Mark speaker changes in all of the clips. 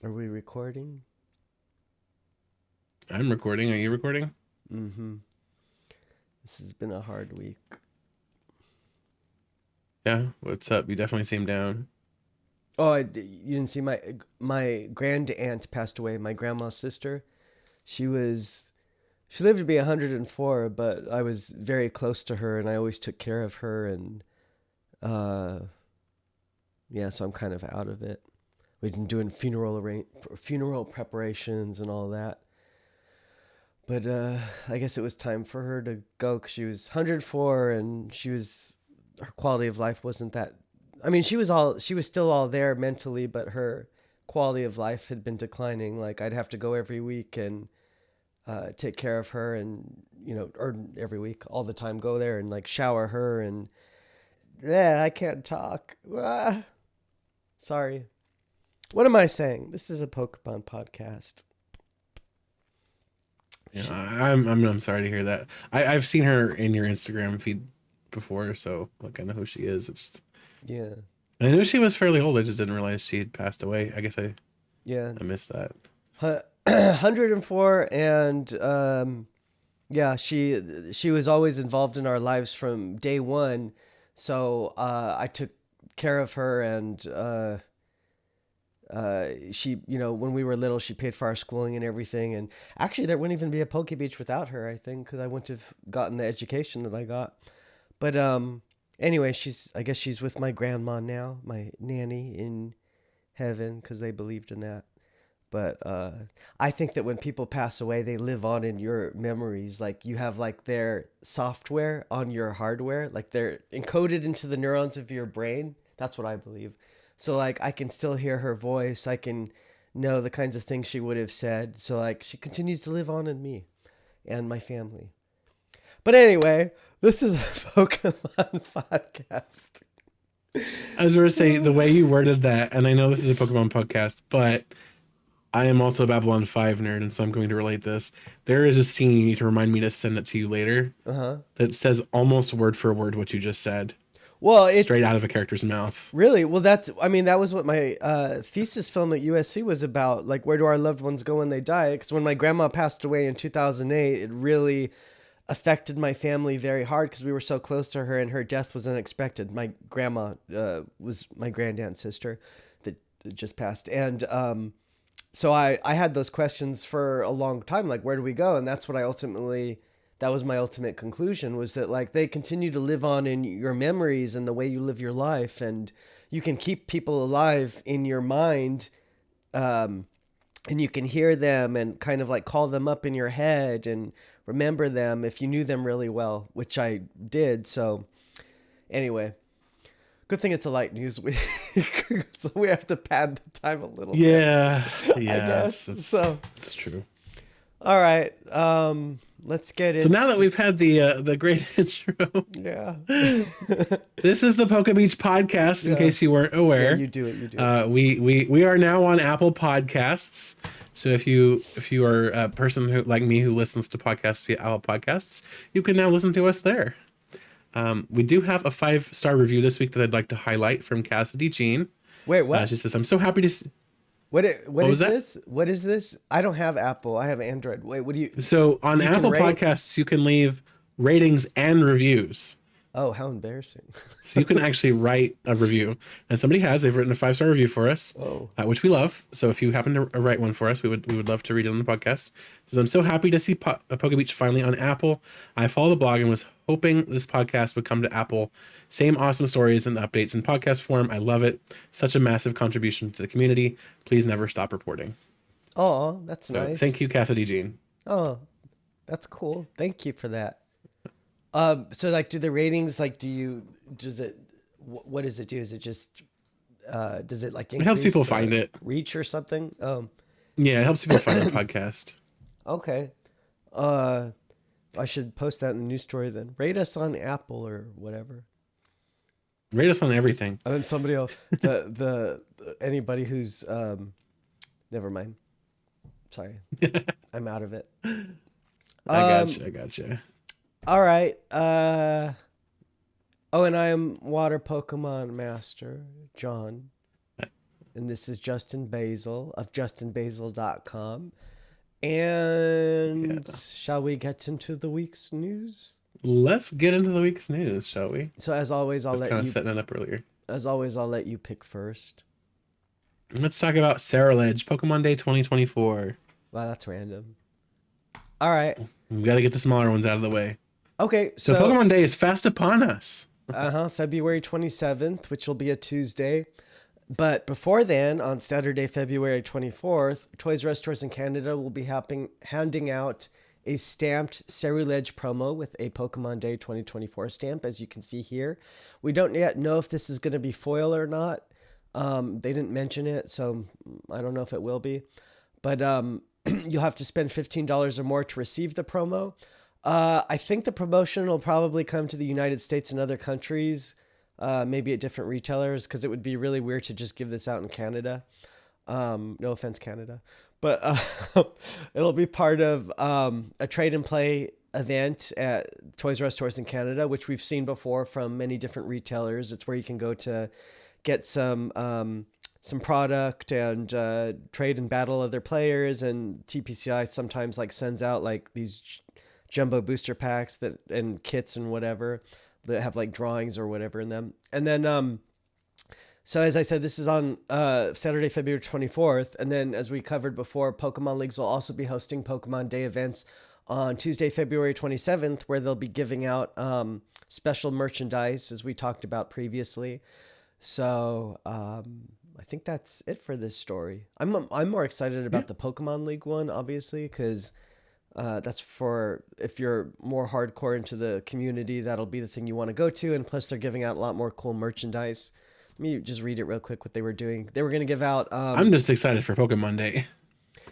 Speaker 1: Are we recording?
Speaker 2: I'm recording. Are you recording?
Speaker 1: Mm-hmm. This has been a hard week.
Speaker 2: Yeah. What's up? You definitely seem down.
Speaker 1: Oh, you didn't see my grand aunt passed away. My grandma's sister. She was she lived to be 104, but I was very close to her, and I always took care of her. And uh, yeah, so I'm kind of out of it. We've been doing funeral preparations and all that. But I guess it was time for her to go because she was 104, and her quality of life wasn't that. I mean, she was still all there mentally, but her quality of life had been declining. Like I'd have to go every week and take care of her, and or every week, all the time, go there and like shower her, and yeah, I can't talk. Sorry. What am I saying? This is a Pokemon podcast.
Speaker 2: Yeah, I'm sorry to hear that. I've seen her in your Instagram feed before, so like I know who she is.
Speaker 1: Yeah.
Speaker 2: I knew she was fairly old. I just didn't realize she had passed away. I guess
Speaker 1: Yeah.
Speaker 2: I missed that.
Speaker 1: 104, and yeah, she was always involved in our lives from day one. So I took care of her, and she, when we were little, she paid for our schooling and everything. And actually, there wouldn't even be a Poke Beach without her, I think, because I wouldn't have gotten the education that I got. But anyway, I guess she's with my grandma now, my nanny in heaven, because they believed in that. But I think that when people pass away, they live on in your memories. Like you have like their software on your hardware, like they're encoded into the neurons of your brain. That's what I believe. So like I can still hear her voice. I can know the kinds of things she would have said. So like she continues to live on in me and my family. But anyway, this is a Pokemon podcast.
Speaker 2: I was going to say the way you worded that, and I know this is a Pokemon podcast, but I am also a Babylon 5 nerd, and so I'm going to relate this. There is a scene you need to remind me to send it to you later
Speaker 1: Uh-huh.
Speaker 2: that says almost word for word what you just said,
Speaker 1: Well, it's
Speaker 2: straight out of a character's mouth.
Speaker 1: really, well, I mean, that was what my thesis film at USC was about. Like, where do our loved ones go when they die? Because when my grandma passed away in 2008, it really affected my family very hard because we were so close to her, and her death was unexpected. My grandma was my grandaunt's sister that just passed. And so I had those questions for a long time, like, where do we go? And that's what that was my ultimate conclusion, was that like they continue to live on in your memories and the way you live your life, and you can keep people alive in your mind, and you can hear them and kind of like call them up in your head and remember them if you knew them really well, which I did. So anyway, good thing it's a light news week. So we have to pad the time a little bit,
Speaker 2: Yeah,
Speaker 1: I
Speaker 2: yeah,
Speaker 1: guess. So
Speaker 2: it's true.
Speaker 1: all right, let's get
Speaker 2: So now that
Speaker 1: into
Speaker 2: we've had the great intro,
Speaker 1: yeah.
Speaker 2: this is the Poke Beach podcast. In case you
Speaker 1: Yes.
Speaker 2: weren't
Speaker 1: Yeah,
Speaker 2: aware,
Speaker 1: you do it. You do it.
Speaker 2: We are now on Apple Podcasts. So if you are a person who like me who listens to podcasts via Apple Podcasts, you can now listen to us there. We do have a 5-star review this week that I'd like to highlight from Cassidy Jean.
Speaker 1: Wait, what?
Speaker 2: She says, "I'm so happy to."
Speaker 1: What
Speaker 2: Was
Speaker 1: is
Speaker 2: that?
Speaker 1: this? What is this? I don't have Apple. I have Android. Wait, what do you?
Speaker 2: So on
Speaker 1: You can
Speaker 2: Apple
Speaker 1: rate?
Speaker 2: Podcasts, you can leave ratings and reviews.
Speaker 1: Oh, how embarrassing!
Speaker 2: So you can actually write a review, and somebody has. They've written a 5-star review for us,
Speaker 1: Oh,
Speaker 2: which we love. So if you happen to write one for us, we would love to read it on the podcast. It says, I'm so happy to see Poke Beach finally on Apple. I follow the blog and was hoping this podcast would come to Apple. Same awesome stories and updates in podcast form. I love it. Such a massive contribution to the community. Please never stop reporting.
Speaker 1: oh, that's
Speaker 2: So
Speaker 1: nice.
Speaker 2: thank you, Cassidy Jean.
Speaker 1: Oh, that's cool. Thank you for that. So like, do the ratings like, what does it do? Is it just, does it like
Speaker 2: It helps
Speaker 1: increase
Speaker 2: people
Speaker 1: the
Speaker 2: find it.
Speaker 1: reach or something?
Speaker 2: Yeah, it helps people find our podcast.
Speaker 1: Okay. I should post that in the news story then. Rate us on Apple or whatever.
Speaker 2: Rate us on everything.
Speaker 1: And then somebody else, anybody who's, never mind. Sorry. I'm out of it.
Speaker 2: I gotcha.
Speaker 1: All right. Oh, and I am Water Pokemon Master John. And this is Justin Basil of justinbasil.com. And shall we get into the week's news?
Speaker 2: Let's get into the week's news, shall we?
Speaker 1: So as always, I'll let
Speaker 2: kind of
Speaker 1: you
Speaker 2: setting it up earlier.
Speaker 1: As always, I'll let you pick first.
Speaker 2: Let's talk about Ceruledge, Pokemon Day 2024.
Speaker 1: Wow, that's random. All right.
Speaker 2: We got to get the smaller ones out of the way.
Speaker 1: Okay,
Speaker 2: so Pokemon Day is fast upon us.
Speaker 1: February 27th, which will be a Tuesday. But before then, on Saturday, February 24th, Toys R Us stores in Canada will be handing out a stamped Ceruledge promo with a Pokemon Day 2024 stamp, as you can see here. We don't yet know if this is going to be foil or not. They didn't mention it, so I don't know if it will be. But you'll have to spend $15 or more to receive the promo. I think the promotion will probably come to the United States and other countries, maybe at different retailers, because it would be really weird to just give this out in Canada. No offense, Canada. But it'll be part of a trade and play event at Toys R Us stores in Canada, which we've seen before from many different retailers. It's where you can go to get some product and trade and battle other players. And TPCI sometimes like sends out like these jumbo booster packs and kits and whatever that have like drawings or whatever in them. And then so as I said, this is on Saturday, February 24th. And then as we covered before, Pokemon Leagues will also be hosting Pokemon Day events on Tuesday, February 27th, where they'll be giving out special merchandise, as we talked about previously. So I think that's it for this story. I'm more excited about the Pokemon League one, obviously, because that's for if you're more hardcore into the community, that'll be the thing you want to go to. And plus, they're giving out a lot more cool merchandise. Let me just read it real quick what they were doing. They were going to give out...
Speaker 2: I'm just excited for Pokemon Day.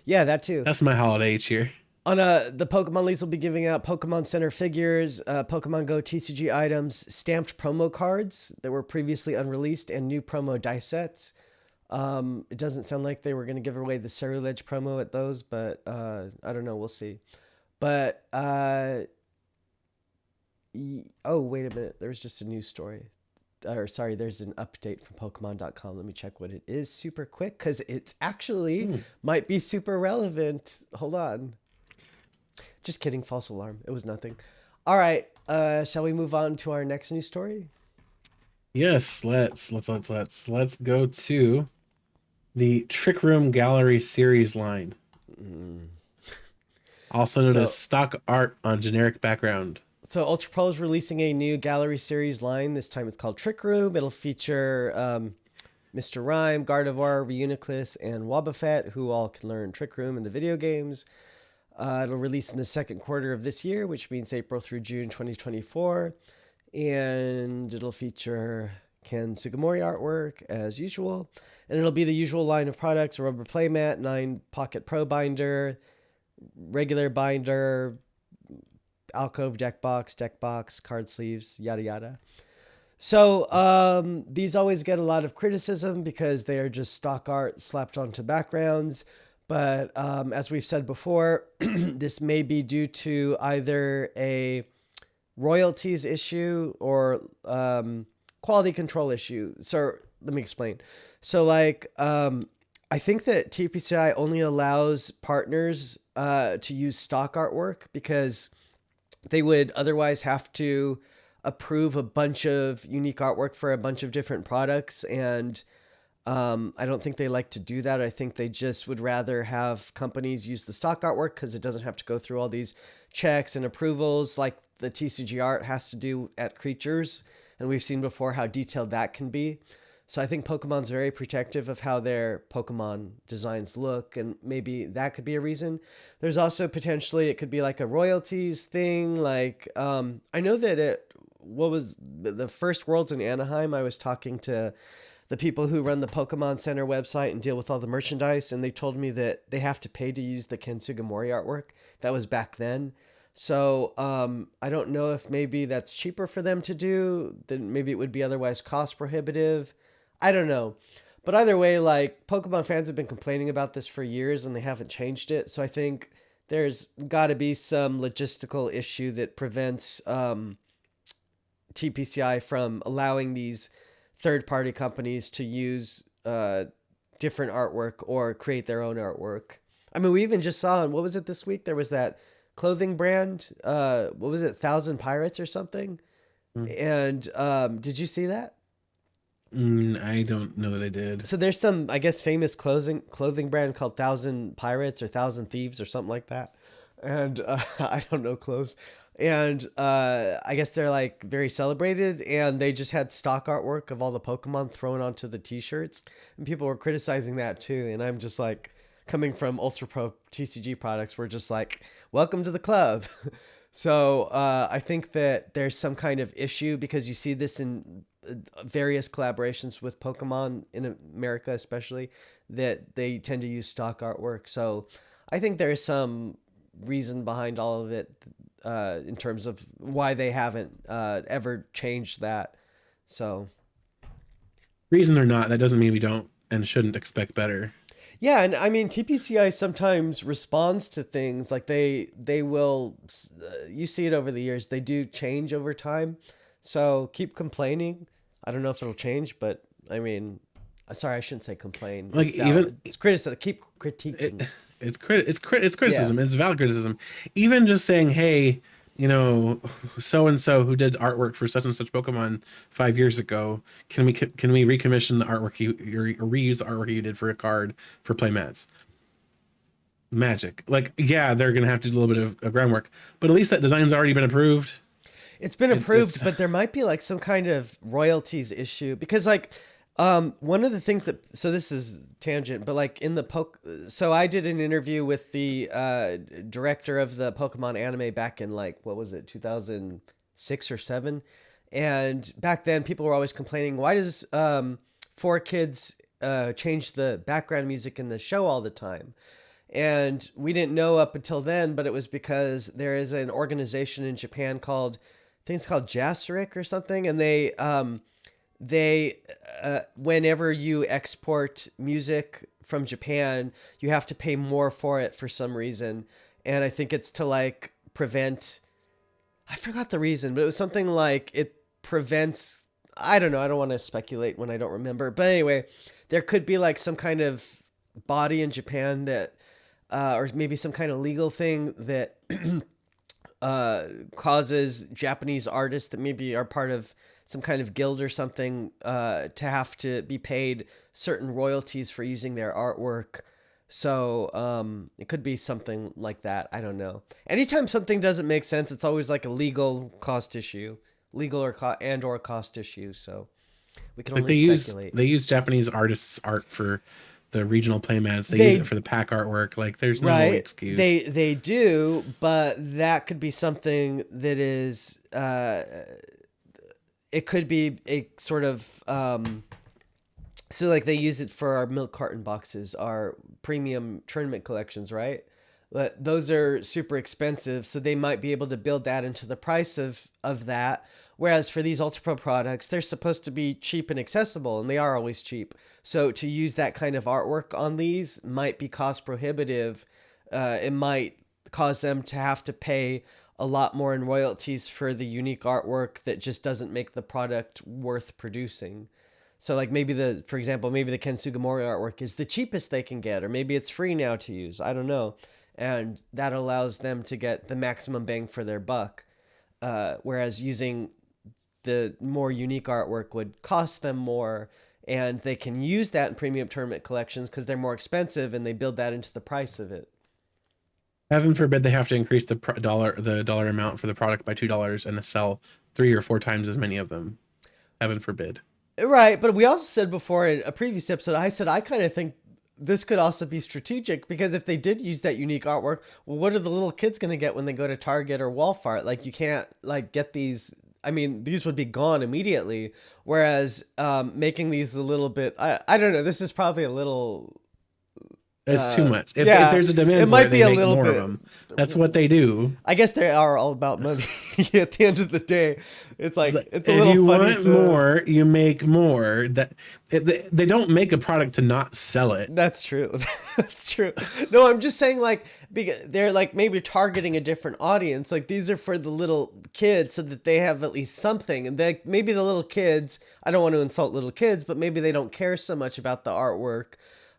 Speaker 1: Yeah, that too.
Speaker 2: That's my holiday each year.
Speaker 1: On the Pokemon Leagues will be giving out Pokemon Center figures, Pokemon Go TCG items, stamped promo cards that were previously unreleased, and new promo dice sets. It doesn't sound like they were going to give away the Ceruledge promo at those, but I don't know. We'll see. But, oh, wait a minute. There's just a news story. There's an update from Pokemon.com. Let me check what it is super quick, because it actually might be super relevant. Hold on. Just kidding. False alarm. It was nothing. All right. Shall we move on to our next news story?
Speaker 2: Yes, let's go to the Trick Room Gallery series line. Also known as stock art on generic background. So
Speaker 1: Ultra Pro is releasing a new gallery series line. This time it's called Trick Room. It'll feature Mr. Rhyme, Gardevoir, Reuniclus, and Wobbuffet, who all can learn Trick Room in the video games. It'll release in the second quarter of this year, which means April through June 2024. And it'll feature Ken Sugimori artwork as usual. And it'll be the usual line of products: a rubber playmat, 9-pocket pro binder, regular binder, alcove deck box, card sleeves, yada yada. So these always get a lot of criticism because they are just stock art slapped onto backgrounds. But as we've said before, this may be due to either a royalties issue or quality control issue. So let me explain. So like I think that TPCI only allows partners to use stock artwork because they would otherwise have to approve a bunch of unique artwork for a bunch of different products. And I don't think they like to do that. I think they just would rather have companies use the stock artwork because it doesn't have to go through all these checks and approvals like the TCG art has to do at Creatures. And we've seen before how detailed that can be. So I think Pokemon's very protective of how their Pokemon designs look, and maybe that could be a reason. There's also potentially, it could be like a royalties thing. Like, I know that what was the first Worlds in Anaheim, I was talking to the people who run the Pokemon Center website and deal with all the merchandise, and they told me that they have to pay to use the Ken Sugimori artwork. That was back then. So I don't know if maybe that's cheaper for them to do, then maybe it would be otherwise cost prohibitive. I don't know. But either way, like, Pokemon fans have been complaining about this for years and they haven't changed it. So I think there's got to be some logistical issue that prevents TPCI from allowing these third-party companies to use different artwork or create their own artwork. I mean, we even just saw, what was it this week? There was that clothing brand, what was it, Thousand Pirates or something? And did you see that?
Speaker 2: I don't know that I did.
Speaker 1: So there's some, I guess, famous clothing brand called Thousand Pirates or Thousand Thieves or something like that. And I don't know clothes. And I guess they're like very celebrated, and they just had stock artwork of all the Pokemon thrown onto the t-shirts, and people were criticizing that too. And I'm just like, coming from Ultra Pro TCG products, we're just like, welcome to the club. So I think that there's some kind of issue because you see this in various collaborations with Pokemon in America, especially, that they tend to use stock artwork. So I think there's some reason behind all of it in terms of why they haven't ever changed that. So
Speaker 2: Reason or not, that doesn't mean we don't and shouldn't expect better.
Speaker 1: yeah, and I mean TPCI sometimes responds to things like they will you see it over the years, they do change over time. So keep complaining. I don't know if it'll change, but I mean, sorry, I shouldn't say complain.
Speaker 2: Like
Speaker 1: It's valid. It's criticism. Keep critiquing.
Speaker 2: It's criticism. It's valid criticism. Even just saying, hey, you know, so and so who did artwork for such and such Pokemon 5 years ago, can we recommission the artwork or reuse the artwork you did for a card for playmats? Magic. Like, yeah, they're gonna have to do a little bit of groundwork, but at least that design's already been approved.
Speaker 1: It's been approved, but there might be like some kind of royalties issue because like one of the things that, so this is tangent, but like in the so I did an interview with the director of the Pokemon anime back in like, what was it, 2006 or 7? And back then people were always complaining, why does 4Kids change the background music in the show all the time? And we didn't know up until then, but it was because there is an organization in Japan called, I think it's called JASRIC or something, and they whenever you export music from Japan, you have to pay more for it for some reason, and I think it's to like prevent, I forgot the reason, but it was something like it prevents, I don't know, I don't want to speculate when I don't remember, but anyway, there could be like some kind of body in Japan that or maybe some kind of legal thing that causes Japanese artists that maybe are part of some kind of guild or something to have to be paid certain royalties for using their artwork. So it could be something like that. I don't know. Anytime something doesn't make sense, it's always like a legal cost issue, or cost issue. So we can only speculate.
Speaker 2: They use Japanese artists' art for the regional playmats. They use it for the pack artwork. Like, there's no excuse.
Speaker 1: They do, but that could be something that is it could be a sort of so like they use it for our milk carton boxes, our premium tournament collections, right? But those are super expensive, so they might be able to build that into the price of that. Whereas for these Ultra Pro products, they're supposed to be cheap and accessible, and they are always cheap. So to use that kind of artwork on these might be cost prohibitive. It might cause them to have to pay a lot more in royalties for the unique artwork that just doesn't make the product worth producing. So like for example, maybe the Ken Sugimori artwork is the cheapest they can get, or maybe it's free now to use. I don't know. And that allows them to get the maximum bang for their buck. Whereas using the more unique artwork would cost them more, and they can use that in premium tournament collections because they're more expensive, and they build that into the price of it.
Speaker 2: Heaven forbid they have to increase the dollar amount for the product by $2 and sell 3 or 4 times as many of them. Heaven forbid.
Speaker 1: Right, but we also said before in a previous episode, I said I kind of think this could also be strategic, because if they did use that unique artwork, well, what are the little kids going to get when they go to Target or Walmart? Like, you can't like get these. I mean, these would be gone immediately. Whereas making these a little bit, I don't know. This is probably a little.
Speaker 2: It's too much. If there's a demand, it might be a little bit. Of them. That's what they do.
Speaker 1: I guess they are all about money. At the end of the day, it's like it's a
Speaker 2: if
Speaker 1: little
Speaker 2: you
Speaker 1: funny
Speaker 2: want more, you make more. That they don't make a product to not sell it.
Speaker 1: That's true. That's true. No, I'm just saying, like, they're like maybe targeting a different audience. Like, these are for the little kids so that they have at least something. And maybe the little kids, I don't want to insult little kids, but maybe they don't care so much about the artwork.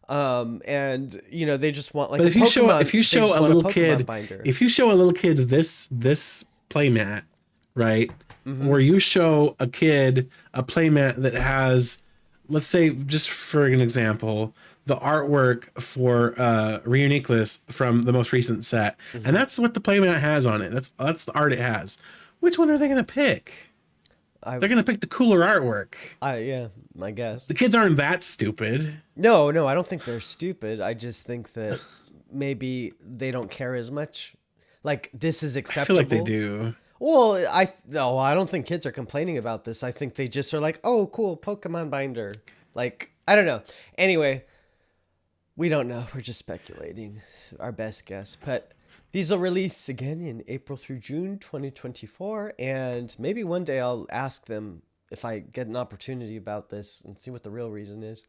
Speaker 1: And you know, they just want like
Speaker 2: But
Speaker 1: a
Speaker 2: if you show
Speaker 1: Pokemon.
Speaker 2: if you
Speaker 1: They
Speaker 2: show
Speaker 1: just
Speaker 2: a
Speaker 1: want
Speaker 2: little
Speaker 1: Pokemon
Speaker 2: kid
Speaker 1: binder.
Speaker 2: if you show a little kid this playmat, right? Or you show a kid a playmat that has, let's say, just for an example, the artwork for Reuniqueless from the most recent set, and that's what the playmat has on it. That's the art it has. Which one are they gonna pick?
Speaker 1: I,
Speaker 2: They're gonna pick the cooler artwork.
Speaker 1: yeah, I guess.
Speaker 2: The kids aren't that stupid.
Speaker 1: No, no, I don't think they're stupid. I just think that maybe they don't care as much. Like this is
Speaker 2: I
Speaker 1: acceptable.
Speaker 2: feel like they do.
Speaker 1: Well, I don't think kids are complaining about this. I think they just are like, oh, cool, Pokemon binder. Like, I don't know. Anyway, we don't know. We're just speculating. Our best guess. But these will release again in April through June 2024. And maybe one day I'll ask them if I get an opportunity about this and see what the real reason is.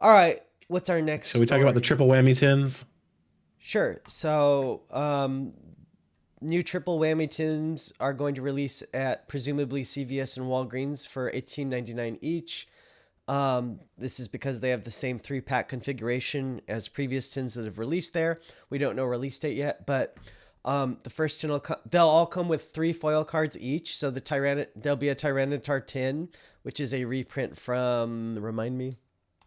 Speaker 1: All right. What's our next
Speaker 2: Shall we talk about the
Speaker 1: story?
Speaker 2: triple whammy tins?
Speaker 1: Sure. So, new triple whammy tins are going to release at presumably CVS and Walgreens for $18.99 each. This is because they have the same 3-pack configuration as previous tins that have released there. We don't know release date yet, but the first tin they'll all come with 3 foil cards each. So there'll be a Tyranitar tin, which is a reprint from, remind me,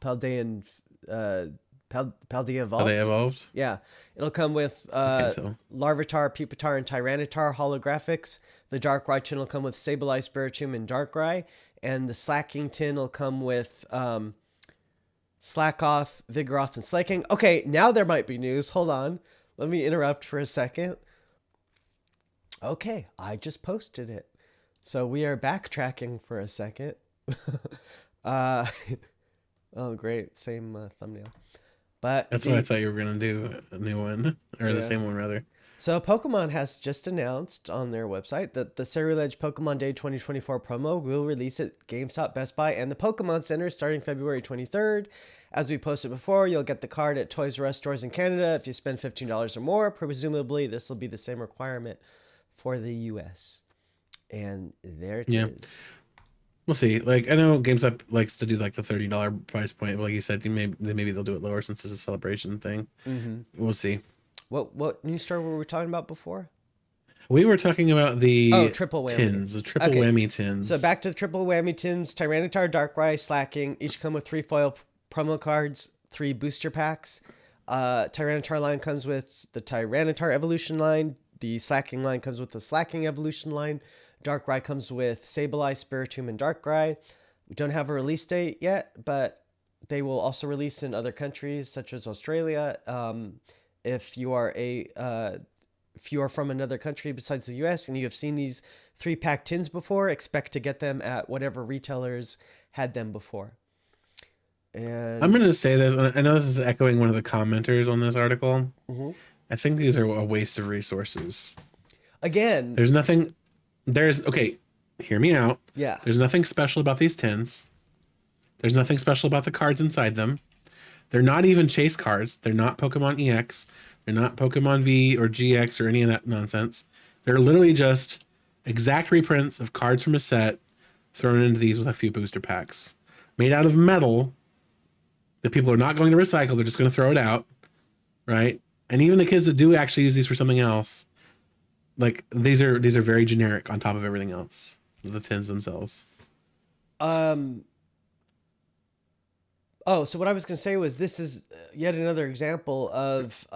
Speaker 1: Paldean Paldea Vault.
Speaker 2: Are they evolved?
Speaker 1: Yeah, it'll come with
Speaker 2: I think so.
Speaker 1: Larvitar, Pupitar, and Tyranitar holographics. The Darkrai tin will come with Sableye, Spiritomb, and Darkrai. And the Slacking tin will come with Slackoth, Vigoroth, and Slaking. Okay, now there might be news. Hold on. Let me interrupt for a second. Okay, I just posted it. So we are backtracking for a second. Oh, great. Same thumbnail. But
Speaker 2: That's what I thought you were gonna do, a new one, or the same one rather.
Speaker 1: So Pokemon has just announced on their website that the Ceruledge Pokemon Day 2024 promo will release at GameStop, Best Buy, and the Pokemon Center starting February 23rd. As we posted before, you'll get the card at Toys R Us stores in Canada if you spend $15 or more. Presumably, this will be the same requirement for the US. And there it is.
Speaker 2: We'll see. Like, I know GameStop likes to do like the $30 price point, but like you said, maybe they'll do it lower since it's a celebration thing. We'll see.
Speaker 1: What news store were we talking about before?
Speaker 2: We were talking about the
Speaker 1: triple whammy
Speaker 2: tins, the triple whammy tins.
Speaker 1: So back to the triple whammy tins. Tyranitar, Darkrai, Slacking each come with 3 foil promo cards, 3 booster packs. Tyranitar line comes with the Tyranitar evolution line. The Slacking line comes with the Slacking evolution line. Darkrai comes with Sableye, Spiritomb, and Darkrai. We don't have a release date yet, but they will also release in other countries such as Australia. If you are from another country besides the US and you have seen these 3-pack tins before, expect to get them at whatever retailers had them before. And
Speaker 2: I'm going to say this. I know this is echoing one of the commenters on this article. I think these are a waste of resources.
Speaker 1: Again,
Speaker 2: okay, hear me out.
Speaker 1: Yeah.
Speaker 2: There's nothing special about these tins. There's nothing special about the cards inside them. They're not even chase cards. They're not Pokemon EX. They're not Pokemon V or GX or any of that nonsense. They're literally just exact reprints of cards from a set thrown into these with a few booster packs. Made out of metal that people are not going to recycle. They're just going to throw it out, right? And even the kids that do actually use these for something else, like these are very generic on top of everything else. The tins themselves.
Speaker 1: Oh, so what I was going to say was this is yet another example of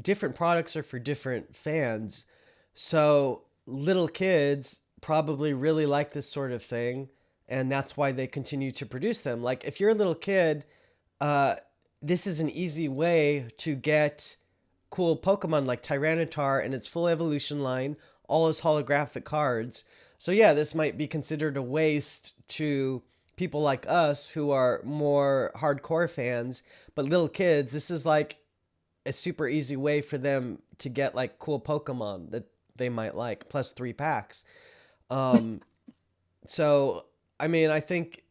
Speaker 1: different products are for different fans. So little kids probably really like this sort of thing, and that's why they continue to produce them. Like if you're a little kid, this is an easy way to get cool Pokemon like Tyranitar and its full evolution line, all as holographic cards. So yeah, this might be considered a waste to people like us who are more hardcore fans, but little kids, this is like a super easy way for them to get like cool Pokemon that they might like, plus 3 packs. So, I mean, I think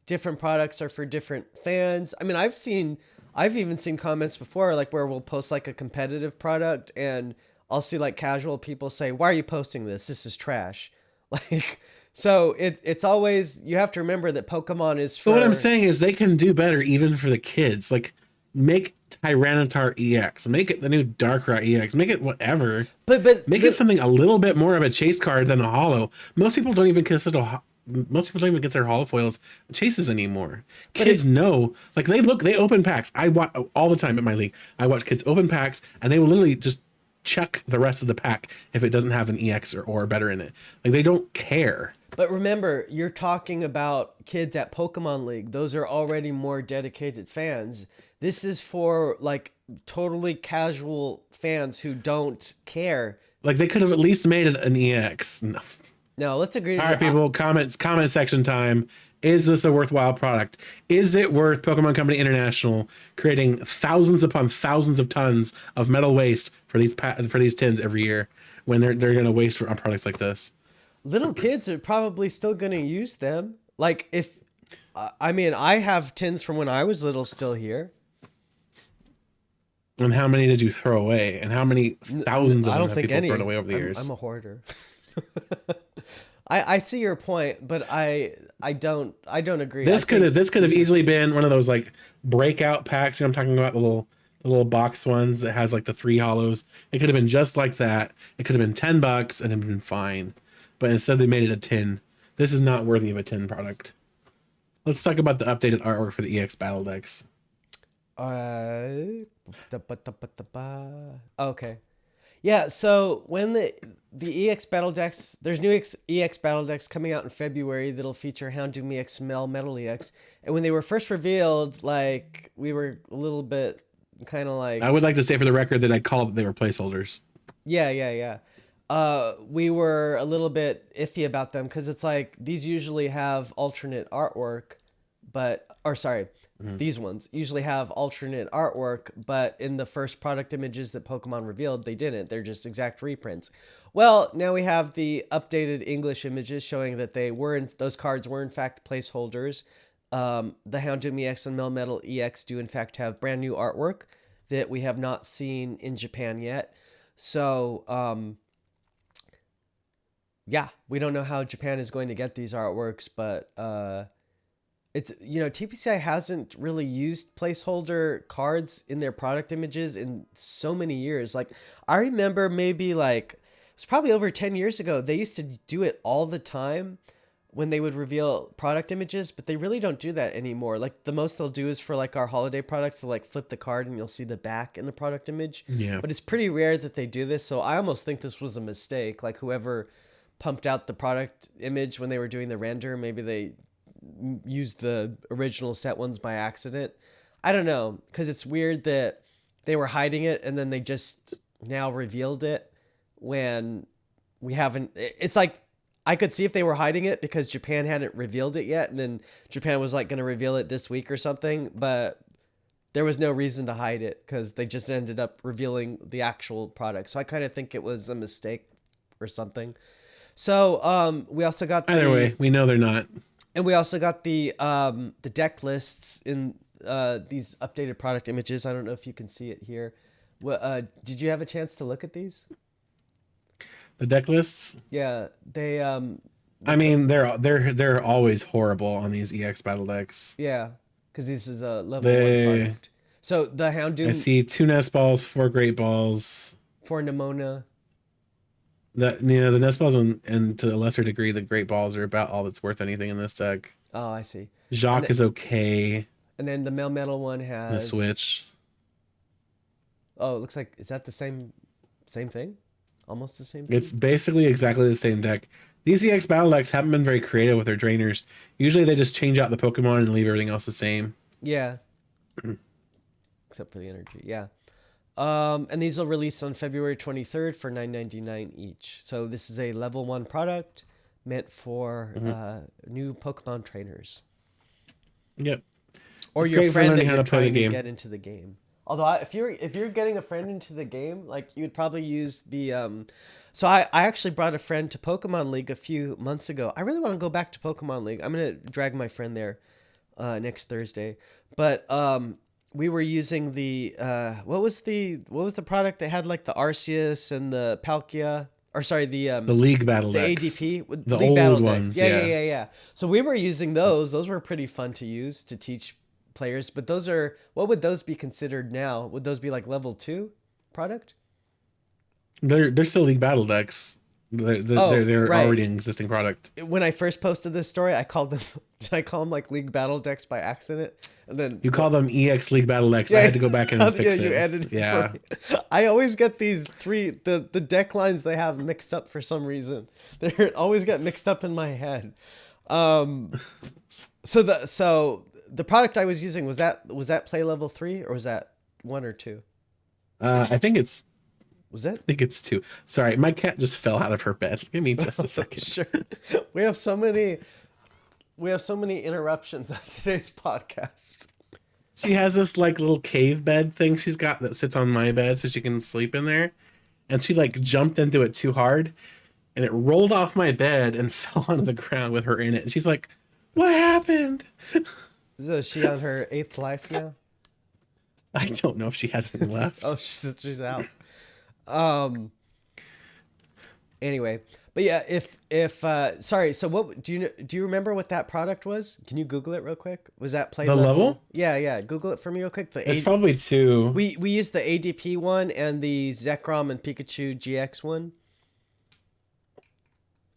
Speaker 1: different products are for different fans. I mean, I've even seen comments before, like where we'll post like a competitive product and I'll see like casual people say, why are you posting this? This is trash. Like, so it's always, you have to remember that Pokemon is for...
Speaker 2: But what I'm saying is they can do better even for the kids. Like make Tyranitar EX, make it the new Darkrai EX, make it whatever.
Speaker 1: But
Speaker 2: Make it something a little bit more of a chase card than a holo. Most people don't even consider holofoils chases anymore. Kids know, like they open packs. I watch all the time at my league. I watch kids open packs, and they will literally just chuck the rest of the pack if it doesn't have an EX or better in it. Like they don't care.
Speaker 1: But remember, you're talking about kids at Pokemon League. Those are already more dedicated fans. This is for like totally casual fans who don't care.
Speaker 2: Like they could have at least made it an EX.
Speaker 1: No, let's agree.
Speaker 2: All right, people, comment section time. Is this a worthwhile product? Is it worth Pokemon Company International creating thousands upon thousands of tons of metal waste for these tins every year when they're going to waste on products like this?
Speaker 1: Little kids are probably still going to use them. Like if, I mean, I have tins from when I was little still here.
Speaker 2: And how many did you throw away? And how many thousands of them have people thrown away over the years?
Speaker 1: I'm a hoarder. I see your point, but I don't agree.
Speaker 2: This could have easily been one of those like breakout packs. You know, I'm talking about the little box ones that has like the 3 holos. It could have been just like that. It could have been $10 and it'd been fine. But instead they made it a tin. This is not worthy of a tin product. Let's talk about the updated artwork for the EX Battle Decks.
Speaker 1: Okay. Yeah, so when the EX Battle Decks, there's new EX Battle Decks coming out in February that'll feature Houndoom EX, Metal EX. And when they were first revealed, like, we were a little bit kind of like...
Speaker 2: I would like to say for the record that I called that they were placeholders.
Speaker 1: Yeah. We were a little bit iffy about them because it's like these usually have alternate artwork, these ones usually have alternate artwork, but in the first product images that Pokemon revealed, they didn't. They're just exact reprints. Well, now we have the updated English images showing that those cards were in fact placeholders. The Houndoom EX and Melmetal EX do in fact have brand new artwork that we have not seen in Japan yet. So, yeah, we don't know how Japan is going to get these artworks, but it's, TPCI hasn't really used placeholder cards in their product images in so many years. Like, I remember maybe like, it was probably over 10 years ago, they used to do it all the time when they would reveal product images, but they really don't do that anymore. Like, the most they'll do is for like our holiday products, they'll like flip the card and you'll see the back in the product image.
Speaker 2: Yeah. But
Speaker 1: it's pretty rare that they do this, so I almost think this was a mistake. Like, whoever pumped out the product image when they were doing the render, maybe they used the original set ones by accident. I don't know, because it's weird that they were hiding it and then they just now revealed it when we haven't. It's like I could see if they were hiding it because Japan hadn't revealed it yet, and then Japan was like going to reveal it this week or something, but there was no reason to hide it because they just ended up revealing the actual product. So I kind of think it was a mistake or something. So we also got
Speaker 2: either way, we know they're not.
Speaker 1: And we also got the deck lists in these updated product images. I don't know if you can see it here. Did you have a chance to look at these?
Speaker 2: The deck lists?
Speaker 1: Yeah, they.
Speaker 2: I mean, they're always horrible on these EX Battle Decks.
Speaker 1: Yeah, because this is a level 1 product. So the Houndoom.
Speaker 2: I see 2 Nest Balls, 4 Great Balls,
Speaker 1: 4 Nemona.
Speaker 2: The Nest Balls and to a lesser degree the Great Balls are about all that's worth anything in this deck.
Speaker 1: Oh, I see.
Speaker 2: Jacques is okay.
Speaker 1: And then the Melmetal one has
Speaker 2: the Switch.
Speaker 1: Oh, it looks like, is that the same thing? Almost the same thing?
Speaker 2: It's basically exactly the same deck. These EX Battle Decks haven't been very creative with their drainers. Usually they just change out the Pokemon and leave everything else the same.
Speaker 1: Yeah. Except for the energy. Yeah. And these will release on February 23rd for $9.99 each. So this is a level 1 product meant for new Pokemon trainers.
Speaker 2: Yep.
Speaker 1: Or it's your friend that you're trying to get into the game. Although if you're getting a friend into the game, like, you would probably use the so I actually brought a friend to Pokemon League a few months ago. I really want to go back to Pokemon League. I'm gonna drag my friend there next Thursday. But we were using the what was the product that had like the Arceus and the Palkia? Or sorry, the
Speaker 2: League Battle decks.
Speaker 1: ADP,
Speaker 2: the
Speaker 1: League
Speaker 2: old
Speaker 1: Battle
Speaker 2: ones.
Speaker 1: decks. Yeah. So we were using those. Those were pretty fun to use to teach players, but those are, what would those be considered now? Would those be like level 2 product?
Speaker 2: They're still League Battle decks.
Speaker 1: Oh,
Speaker 2: They're
Speaker 1: right.
Speaker 2: already an existing product.
Speaker 1: When I first posted this story, I called them, did I call them like League Battle decks by accident? And then
Speaker 2: You call them EX League Battle decks. I had to go back and fix it.
Speaker 1: You edited it
Speaker 2: Yeah.
Speaker 1: for me. I always get these the deck lines they have mixed up for some reason. They always get mixed up in my head. So the product I was using, was that play level 3 or was that 1 or 2?
Speaker 2: I think it's
Speaker 1: Was it?
Speaker 2: I think it's 2. Sorry, my cat just fell out of her bed. Give me just a second.
Speaker 1: Sure. We have so many interruptions on today's podcast.
Speaker 2: She has this like little cave bed thing she's got that sits on my bed so she can sleep in there. And she like jumped into it too hard and it rolled off my bed and fell onto the ground with her in it. And she's like, "What happened?"
Speaker 1: Is she on her 8th life now?
Speaker 2: I don't know if she has any left.
Speaker 1: Oh, she's out. Anyway, but yeah, if sorry, so what do you remember what that product was? Can you Google it real quick? Was that play
Speaker 2: The level?
Speaker 1: Yeah, Google it for me real quick.
Speaker 2: It's probably 2.
Speaker 1: We used the ADP one and the Zekrom and Pikachu GX one.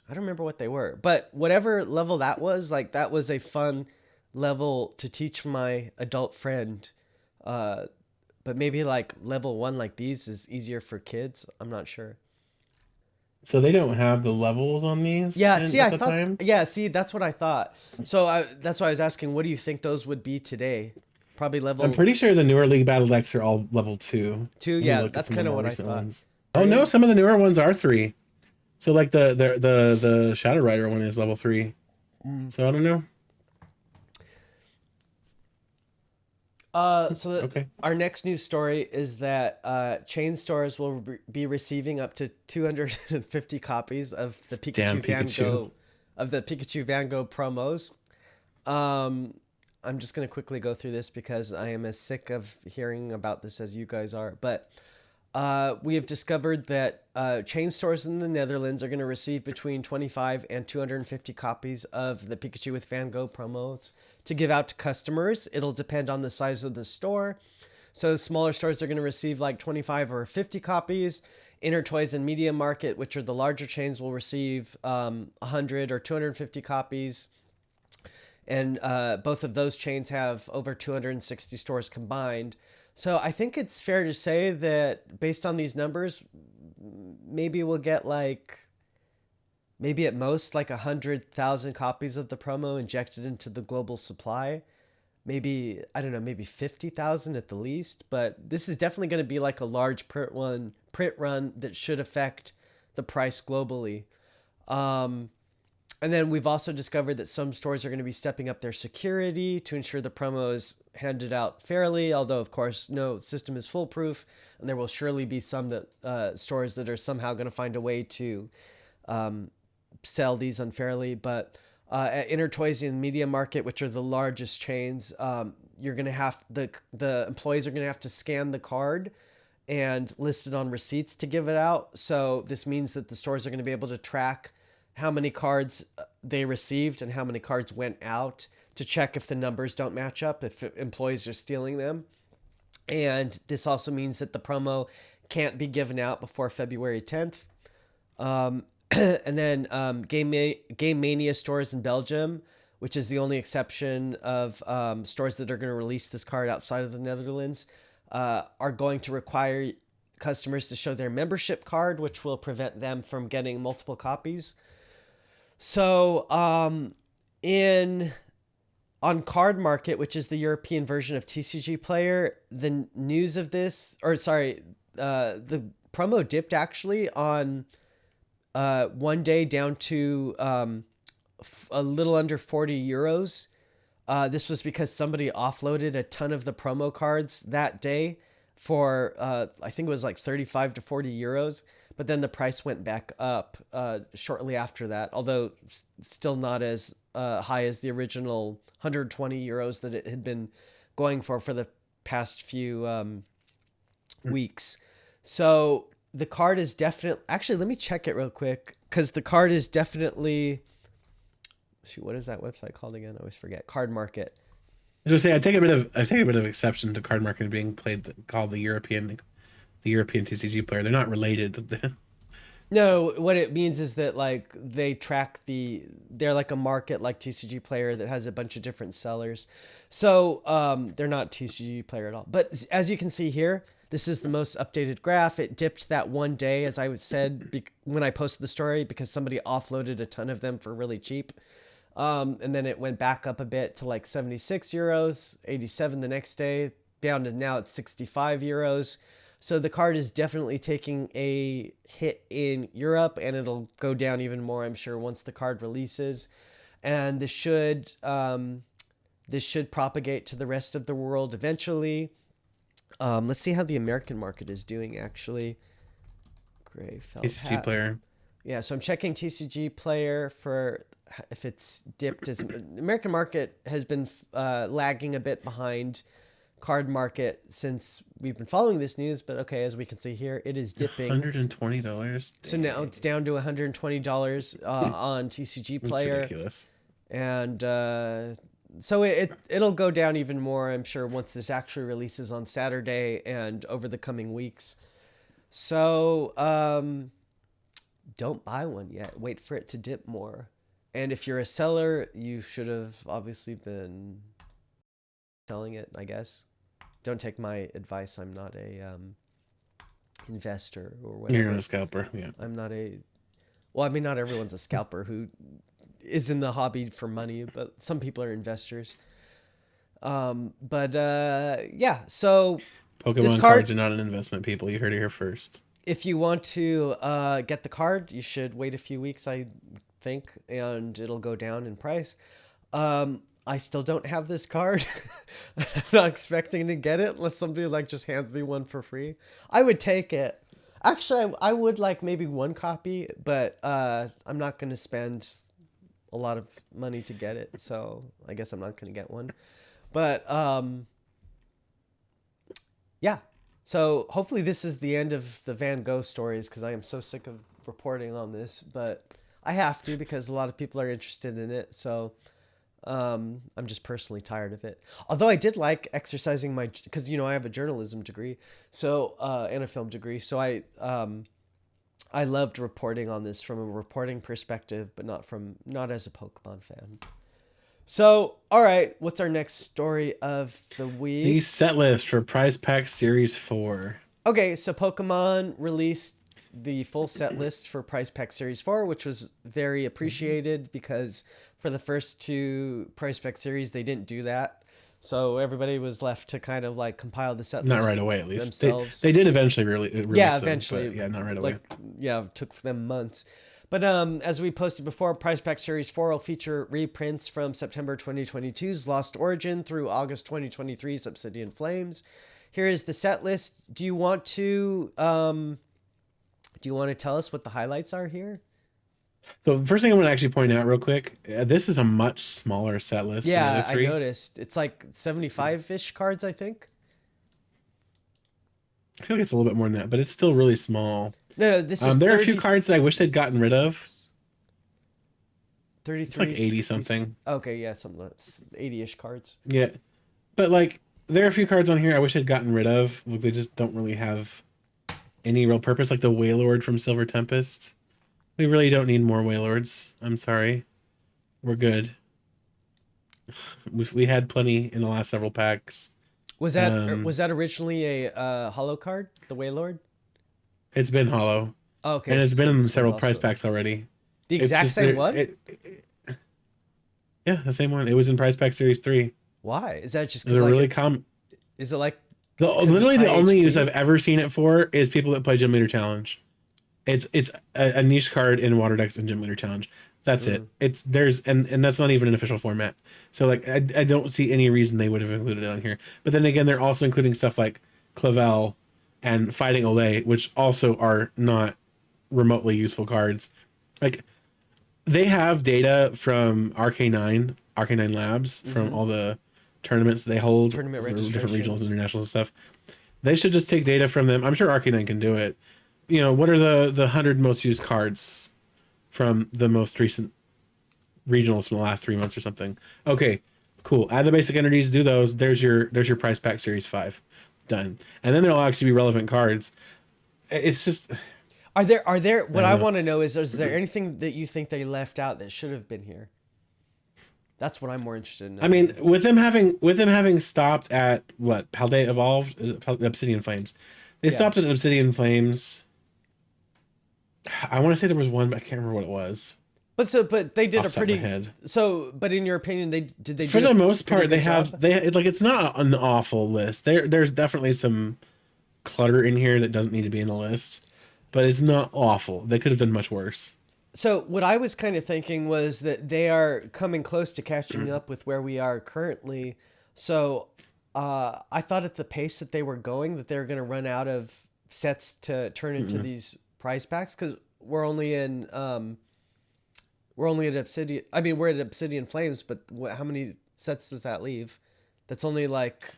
Speaker 1: I don't remember what they were, but whatever level that was, like that was a fun level to teach my adult friend. But maybe like level 1 like these is easier for kids. I'm not sure.
Speaker 2: So they don't have the levels on these?
Speaker 1: Yeah, see,
Speaker 2: at the time?
Speaker 1: yeah, see, that's what I thought. So that's why I was asking, what do you think those would be today? Probably level.
Speaker 2: I'm pretty sure the newer League Battle decks are all level 2.
Speaker 1: 2,
Speaker 2: Let me
Speaker 1: yeah,
Speaker 2: look at
Speaker 1: that's
Speaker 2: some
Speaker 1: kind of
Speaker 2: more
Speaker 1: what I
Speaker 2: recent
Speaker 1: thought.
Speaker 2: ones. Oh no, some of the newer ones are 3. So like the Shadow Rider one is level 3. So I don't know. Okay.
Speaker 1: Our next news story is that chain stores will be receiving up to 250 copies of the
Speaker 2: Damn
Speaker 1: Pikachu Van
Speaker 2: Pikachu.
Speaker 1: Gogh Van Gogh promos. I'm just gonna quickly go through this because I am as sick of hearing about this as you guys are. But we have discovered that chain stores in the Netherlands are going to receive between 25 and 250 copies of the Pikachu with Van Gogh promos to give out to customers. It'll depend on the size of the store. So smaller stores are going to receive like 25 or 50 copies. Intertoys and Media Market, which are the larger chains, will receive 100 or 250 copies. And both of those chains have over 260 stores combined. So I think it's fair to say that based on these numbers, maybe we'll get maybe at most like 100,000 copies of the promo injected into the global supply. Maybe, I don't know, maybe 50,000 at the least. But this is definitely going to be like a large print run that should affect the price globally. And then we've also discovered that some stores are going to be stepping up their security to ensure the promo is handed out fairly, although, of course, no system is foolproof, and there will surely be some stores that are somehow going to find a way to sell these unfairly. But at Intertoys and Media Market, which are the largest chains, you're going to have the employees are going to have to scan the card and list it on receipts to give it out. So this means that the stores are going to be able to track how many cards they received and how many cards went out to check if the numbers don't match up, if employees are stealing them. And this also means that the promo can't be given out before February 10th. And then Game Mania stores in Belgium, which is the only exception of stores that are going to release this card outside of the Netherlands, are going to require customers to show their membership card, which will prevent them from getting multiple copies. So on Card Market, which is the European version of TCG Player, the news of this, the promo dipped actually on one day down to a little under 40 euros. This was because somebody offloaded a ton of the promo cards that day for, I think it was like 35 to 40 euros. But then the price went back up shortly after that, although still not as high as the original 120 euros that it had been going for the past few weeks. So the card is definitely... Actually, let me check it real quick, because the card is definitely... Shoot, what is that website called again? I always forget. Card Market.
Speaker 2: I was gonna say I take a bit of exception to card market being called the European TCG player. They're not related.
Speaker 1: No, what it means is that like they track they're like a market like TCG Player that has a bunch of different sellers. So they're not TCG Player at all. But as you can see here, this is the most updated graph. It dipped that one day, as I said when I posted the story, because somebody offloaded a ton of them for really cheap. And then it went back up a bit to like 76 euros, 87 the next day, down to now it's 65 euros. So the card is definitely taking a hit in Europe, and it'll go down even more, I'm sure, once the card releases. And this should propagate to the rest of the world eventually. Let's see how the American market is doing, actually. Gray felt
Speaker 2: TCG player.
Speaker 1: Yeah, so I'm checking TCG Player for if it's dipped. The American market has been lagging a bit behind card market since we've been following this news, but okay, as we can see here, it is dipping.
Speaker 2: $120.
Speaker 1: So now it's down to $120 on TCG Player.
Speaker 2: That's ridiculous.
Speaker 1: And so it'll go down even more, I'm sure, once this actually releases on Saturday and over the coming weeks. So don't buy one yet. Wait for it to dip more. And if you're a seller, you should have obviously been selling it, I guess. Don't take my advice. I'm not a investor or whatever.
Speaker 2: You're not a scalper, yeah.
Speaker 1: I'm not well, I mean, not everyone's a scalper who is in the hobby for money, but some people are investors. Yeah, so
Speaker 2: Pokemon cards are not an investment, people. You heard it here first.
Speaker 1: If you want to get the card, you should wait a few weeks, I think, and it'll go down in price. I still don't have this card. I'm not expecting to get it unless somebody like just hands me one for free. I would take it. Actually, I would like maybe one copy, but I'm not going to spend a lot of money to get it. So I guess I'm not going to get one. But yeah. So hopefully this is the end of the Van Gogh stories, because I am so sick of reporting on this, but I have to because a lot of people are interested in it. So I'm just personally tired of it. Although I did like exercising because I have a journalism degree, so and a film degree, so I loved reporting on this from a reporting perspective, but not as a Pokemon fan. So, all right, what's our next story of the week?
Speaker 2: The set list for Prize Pack Series 4.
Speaker 1: Okay, so Pokemon released the full set list for Prize Pack Series 4, which was very appreciated because for the first two Prize Pack series, they didn't do that. So everybody was left to kind of like compile the set list.
Speaker 2: Not right away, at least.
Speaker 1: Themselves.
Speaker 2: They did eventually release
Speaker 1: yeah, eventually.
Speaker 2: Them, yeah, not right away.
Speaker 1: It took them months. But as we posted before, Prize Pack Series 4 will feature reprints from September 2022's Lost Origin through August 2023's Obsidian Flames. Here is the set list. Do you want to tell us what the highlights are here?
Speaker 2: So the first thing I'm going to actually point out real quick, this is a much smaller set list.
Speaker 1: Yeah, than the other three. I noticed. It's like 75-ish cards, I think.
Speaker 2: I feel like it's a little bit more than that, but it's still really small.
Speaker 1: No, this is
Speaker 2: there are a few cards that I wish they'd gotten rid of.
Speaker 1: 33.
Speaker 2: It's like 80 something.
Speaker 1: Okay, yeah, something like 80-ish cards.
Speaker 2: Yeah. But like there are a few cards on here I wish I'd gotten rid of. Look, they just don't really have any real purpose, like the Wailord from Silver Tempest. We really don't need more Wailords. I'm sorry. We're good. We had plenty in the last several packs.
Speaker 1: Was that originally a holo card, the Wailord?
Speaker 2: It's been holo.
Speaker 1: Oh, okay.
Speaker 2: And it's been in several prize packs already.
Speaker 1: The exact same one?
Speaker 2: Yeah, the same one. It was in Prize Pack Series 3.
Speaker 1: Why? Is that just
Speaker 2: because really
Speaker 1: is it like
Speaker 2: literally the only use I've ever seen it for is people that play Gym Leader Challenge. It's a niche card in Water Decks and Gym Leader Challenge. That's it. And that's not even an official format. So like I don't see any reason they would have included it on here. But then again, they're also including stuff like Clavel and Fighting Olay, which also are not remotely useful cards. Like they have data from RK9 Labs from all the tournaments they hold,
Speaker 1: tournament
Speaker 2: different regionals and international stuff. They should just take data from them. I'm sure RK9 can do it. What are the 100 most used cards from the most recent regionals from the last 3 months or something? Okay, Cool. Add the basic entities, do those. There's your price pack series 5. Done. And then there'll actually be relevant cards. It's just
Speaker 1: Are there what
Speaker 2: I
Speaker 1: I
Speaker 2: don't know.
Speaker 1: want to know is there anything that you think they left out that should have been here? That's what I'm more interested in
Speaker 2: I
Speaker 1: knowing.
Speaker 2: mean, with them having stopped at what Paldea Evolved, is it Obsidian Flames? They
Speaker 1: Yeah.
Speaker 2: stopped at Obsidian Flames. I want to say there was one, but I can't remember what it was.
Speaker 1: But they did
Speaker 2: Off
Speaker 1: a
Speaker 2: the top of my
Speaker 1: pretty
Speaker 2: head.
Speaker 1: but in your opinion they
Speaker 2: For
Speaker 1: do
Speaker 2: the
Speaker 1: a
Speaker 2: most
Speaker 1: pretty
Speaker 2: part, they
Speaker 1: good
Speaker 2: have
Speaker 1: job?
Speaker 2: they like it's not an awful list. There's definitely some clutter in here that doesn't need to be in the list, but it's not awful. They could have done much worse.
Speaker 1: So what I was kind of thinking was that they are coming close to catching up with where we are currently. So I thought at the pace that they were going that they were going to run out of sets to turn into these prize packs because we're only at Obsidian. I mean, we're at Obsidian Flames, but how many sets does that leave? That's only like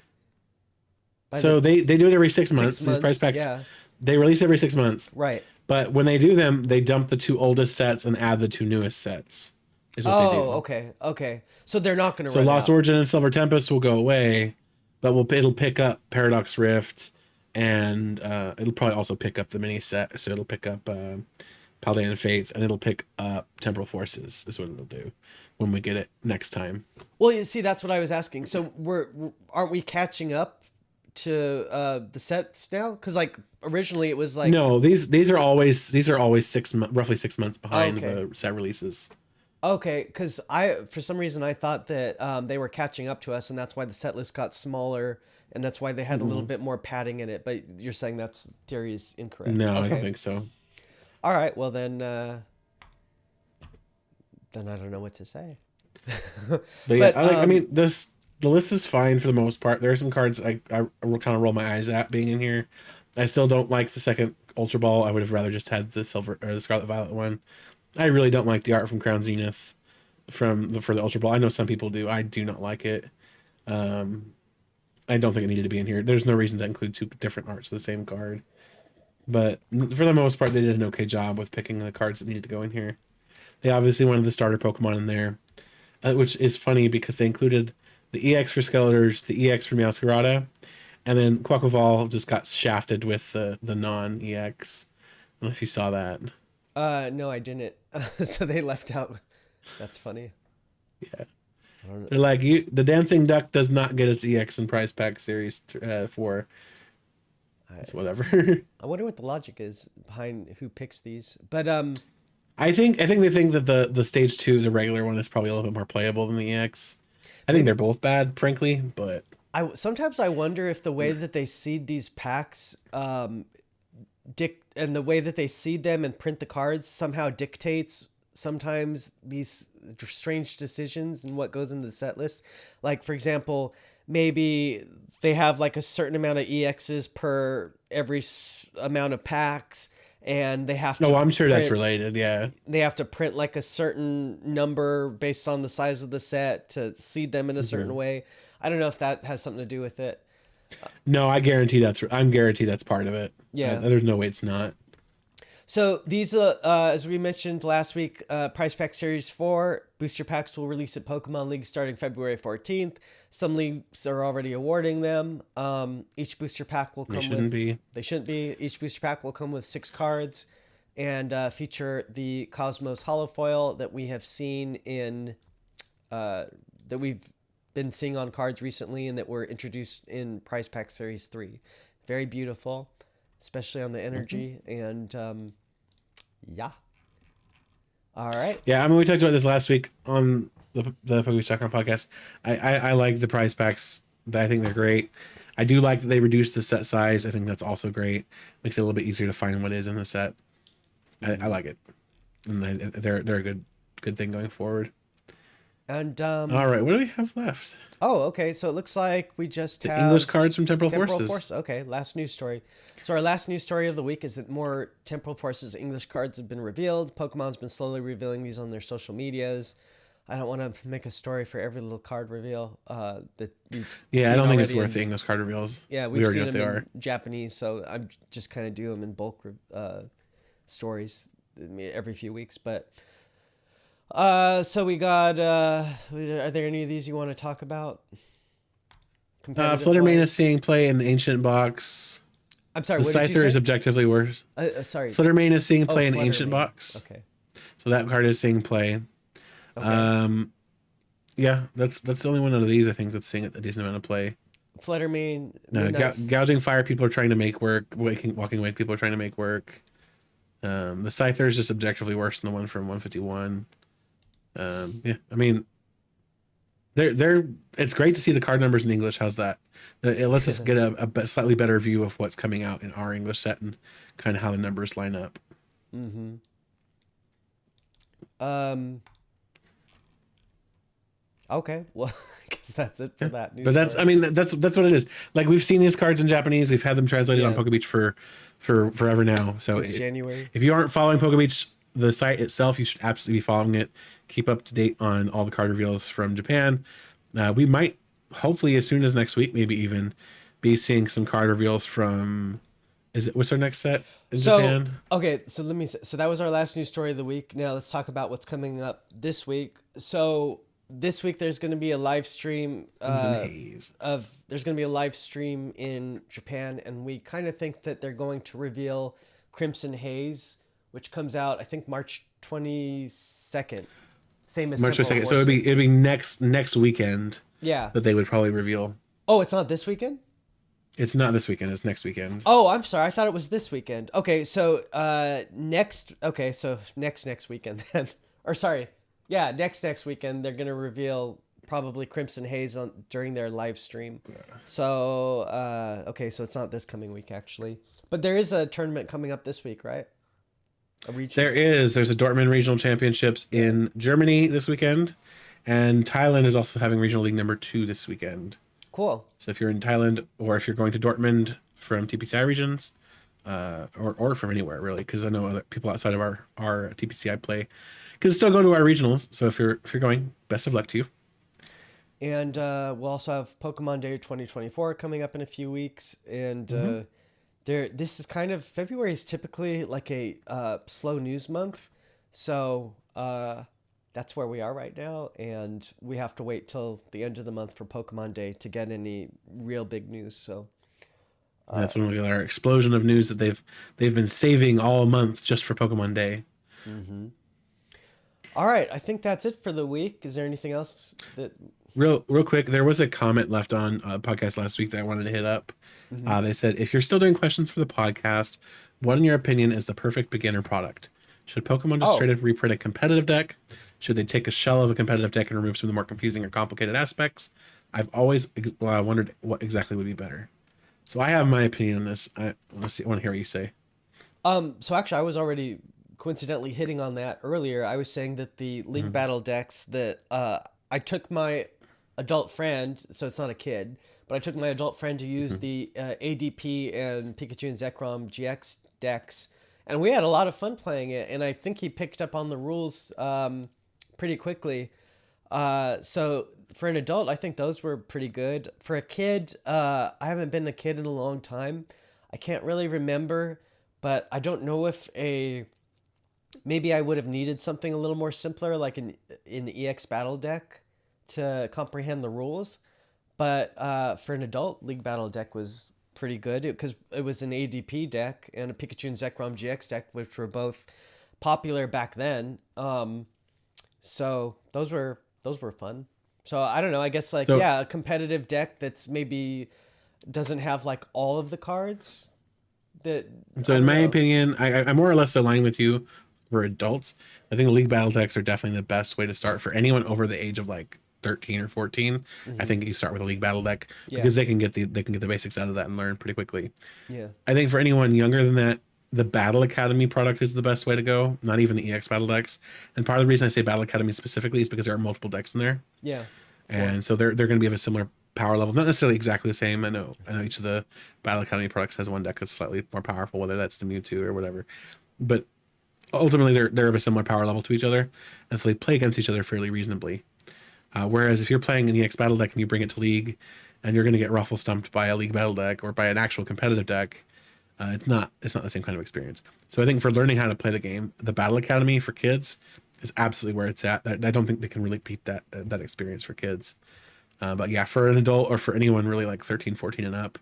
Speaker 2: So they do it every 6 months.
Speaker 1: 6
Speaker 2: These price
Speaker 1: months.
Speaker 2: packs
Speaker 1: Yeah,
Speaker 2: they release every 6 months.
Speaker 1: right.
Speaker 2: But when they do them, they dump the 2 oldest sets and add the 2 newest sets. Is what they do.
Speaker 1: Oh, okay. So they're not going to
Speaker 2: So
Speaker 1: run
Speaker 2: Lost
Speaker 1: out.
Speaker 2: Origin and Silver Tempest will go away, but it'll pick up Paradox Rift, and it'll probably also pick up the mini set. So it'll pick up Paldean Fates, and it'll pick up Temporal Forces. Is what it'll do when we get it next time.
Speaker 1: Well, you see, that's what I was asking. So aren't we catching up to the sets now? Because like originally it was like
Speaker 2: No, these are always roughly 6 months behind
Speaker 1: Okay.
Speaker 2: the set releases.
Speaker 1: okay. Because I for some reason I thought that they were catching up to us, and that's why the set list got smaller, and that's why they had a little bit more padding in it. But you're saying that's theory is incorrect.
Speaker 2: No,
Speaker 1: Okay.
Speaker 2: I don't think so.
Speaker 1: All right. Well then I don't know what to say.
Speaker 2: But yeah,
Speaker 1: But,
Speaker 2: I mean, the list is fine for the most part. There are some cards I will kind of roll my eyes at being in here. I still don't like the second Ultra Ball. I would have rather just had the silver or the Scarlet Violet one. I really don't like the art from Crown Zenith for the Ultra Ball. I know some people do. I do not like it. I don't think it needed to be in here. There's no reason to include 2 different arts of the same card. But for the most part, they did an okay job with picking the cards that needed to go in here. They obviously wanted the starter Pokemon in there, which is funny because they included the EX for Skeletors, the EX for Meowscarada, and then Quaquaval just got shafted with the non-EX. I don't know if you saw that.
Speaker 1: No, I didn't. So they left out. That's funny.
Speaker 2: Yeah.
Speaker 1: I don't know.
Speaker 2: They're like, the Dancing Duck does not get its EX in Prize Pack Series 4. It's whatever.
Speaker 1: I wonder what the logic is behind who picks these. But
Speaker 2: I think they think that the stage 2, the regular one, is probably a little bit more playable than the EX. I think they're both bad, frankly, but
Speaker 1: sometimes I wonder if the way that they seed these packs, and the way that they seed them and print the cards somehow dictates sometimes these strange decisions and what goes into the set list. Like for example, maybe they have like a certain amount of EXs per every amount of packs, and they have to.
Speaker 2: no, I'm sure that's
Speaker 1: print-
Speaker 2: related. Yeah,
Speaker 1: They have to print like a certain number based on the size of the set to seed them in a certain way. I don't know if that has something to do with it.
Speaker 2: no, I'm guaranteed that's part of it.
Speaker 1: Yeah.
Speaker 2: There's no way it's not.
Speaker 1: So these, as we mentioned last week, Prize Pack Series 4 booster packs will release at Pokemon League starting February 14th. Some leagues are already awarding them. Each booster pack will come They shouldn't be. Each booster pack will come with 6 cards and feature the Cosmos Holofoil that we have seen that we've been seeing on cards recently and that were introduced in Prize Pack Series 3. Very beautiful, especially on the energy. And yeah. All right.
Speaker 2: Yeah, I mean, we talked about this last week on the Pokemon podcast. I like the prize packs. I think they're great. I do like that they reduced the set size. I think that's also great. Makes it a little bit easier to find what is in the set. I like it. And they're a good thing going forward.
Speaker 1: And
Speaker 2: all right, what do we have left?
Speaker 1: Oh, okay. So it looks like we just
Speaker 2: The
Speaker 1: have
Speaker 2: English cards from Temporal
Speaker 1: Temporal
Speaker 2: Forces.
Speaker 1: Okay, last news story. So our last news story of the week is that more Temporal Forces English cards have been revealed. Pokemon's been slowly revealing these on their social medias. I don't want to make a story for every little card reveal that we've
Speaker 2: Yeah, I
Speaker 1: seen
Speaker 2: don't think it's
Speaker 1: already
Speaker 2: worth the English card reveals.
Speaker 1: Yeah,
Speaker 2: we
Speaker 1: we've
Speaker 2: already
Speaker 1: seen
Speaker 2: know what they
Speaker 1: them
Speaker 2: are.
Speaker 1: in Japanese, so I'm just kind of do them in bulk stories every few weeks. But So we got. Are there any of these you want to talk about? Competitive
Speaker 2: Fluttermane
Speaker 1: wise?
Speaker 2: is seeing play in the Ancient Box.
Speaker 1: I'm sorry.
Speaker 2: The
Speaker 1: What did you
Speaker 2: Scyther is
Speaker 1: say?
Speaker 2: objectively worse.
Speaker 1: Sorry.
Speaker 2: Fluttermane is seeing
Speaker 1: Oh,
Speaker 2: play in Ancient
Speaker 1: Fluttermane.
Speaker 2: Box.
Speaker 1: Okay.
Speaker 2: So that card is seeing play.
Speaker 1: Okay.
Speaker 2: Yeah, that's the only one out of these I think that's seeing a decent amount of play.
Speaker 1: Fluttermane.
Speaker 2: Gouging Fire people are trying to make work. Walking Away people are trying to make work. The Scyther is just objectively worse than the one from 151. Yeah, I mean, they're. It's great to see the card numbers in English. How's that? It lets us get a slightly better view of what's coming out in our English set and kind of how the numbers line up.
Speaker 1: Mm-hmm. Okay. Well, I guess that's it for that news.
Speaker 2: But that's, I mean, that's what it is. Like, we've seen these cards in Japanese. We've had them translated on PokeBeach for forever now. So
Speaker 1: since January.
Speaker 2: if you aren't following PokeBeach, the site itself, you should absolutely be following it. Keep up to date on all the card reveals from Japan. We might, hopefully, as soon as next week, maybe even be seeing some card reveals from. What's our next set in Japan?
Speaker 1: Okay, so so that was our last news story of the week. Now let's talk about what's coming up this week. So this week there's going to be a live stream there's going to be a live stream in Japan, and we kind of think that they're going to reveal Crimson Haze, which comes out I think March 22nd. Same as
Speaker 2: March 22nd.
Speaker 1: Temporal
Speaker 2: So it'd
Speaker 1: Forces.
Speaker 2: be next weekend.
Speaker 1: Yeah.
Speaker 2: That they would probably reveal.
Speaker 1: Oh, it's not this weekend?
Speaker 2: It's not this weekend. It's next weekend.
Speaker 1: Oh, I'm sorry. I thought it was this weekend. Okay, so next weekend then. Or sorry. Yeah, next weekend they're going to reveal probably Crimson Haze during their live stream. So okay, so it's not this coming week actually. But there is a tournament coming up this week, right? A regional.
Speaker 2: There's a Dortmund Regional Championships in Germany this weekend, and Thailand is also having Regional League number 2 this weekend.
Speaker 1: Cool.
Speaker 2: So if you're in Thailand, or if you're going to Dortmund from TPCI regions, or from anywhere really, because I know other people outside of our TPCI play can still go to our regionals. So if you're going, best of luck to you.
Speaker 1: And we'll also have Pokemon Day 2024 coming up in a few weeks, and this is kind of February is typically like a slow news month, so that's where we are right now, and we have to wait till the end of the month for Pokemon Day to get any real big news. So
Speaker 2: that's when we get our explosion of news that they've been saving all month just for Pokemon Day.
Speaker 1: Mm-hmm. All right, I think that's it for the week. Is there anything else that?
Speaker 2: Real quick, there was a comment left on a podcast last week that I wanted to hit up. They said, if you're still doing questions for the podcast, what in your opinion is the perfect beginner product? Should Pokemon just straight up reprint a competitive deck? Should they take a shell of a competitive deck and remove some of the more confusing or complicated aspects? I've always wondered what exactly would be better. So I have my opinion on this. I want to hear what you say.
Speaker 1: So actually, I was already coincidentally hitting on that earlier. I was saying that the League Battle decks that I took my adult friend, so it's not a kid, but I took my adult friend to use the ADP and Pikachu and Zekrom GX decks, and we had a lot of fun playing it, and I think he picked up on the rules pretty quickly. So for an adult, I think those were pretty good. For a kid, I haven't been a kid in a long time. I can't really remember, but I don't know if maybe I would have needed something a little more simpler, like an EX battle deck to comprehend the rules. But for an adult, League Battle deck was pretty good because it was an ADP deck and a Pikachu and Zekrom GX deck, which were both popular back then. So those were fun. So I don't know. I guess a competitive deck that's maybe doesn't have like all of the cards.
Speaker 2: So in my opinion, I more or less align with you. For adults, I think League Battle decks are definitely the best way to start for anyone over the age of like 13 or 14. I think you start with a League Battle deck because they can get the basics out of that and learn pretty quickly.
Speaker 1: Yeah.
Speaker 2: I think for anyone younger than that, the Battle Academy product is the best way to go, not even the EX Battle decks. And part of the reason I say Battle Academy specifically is because there are multiple decks in there.
Speaker 1: Yeah.
Speaker 2: And so they're going to be of a similar power level, not necessarily exactly the same. I know each of the Battle Academy products has one deck that's slightly more powerful, whether that's the Mewtwo or whatever. But ultimately they're of a similar power level to each other, and so they play against each other fairly reasonably. Whereas if you're playing an EX Battle deck and you bring it to League, and you're going to get ruffle stumped by a League Battle deck or by an actual competitive deck, it's not the same kind of experience. So I think for learning how to play the game, the Battle Academy for kids is absolutely where it's at. I don't think they can really beat that experience for kids. But yeah, for an adult or for anyone really like 13, 14 and up,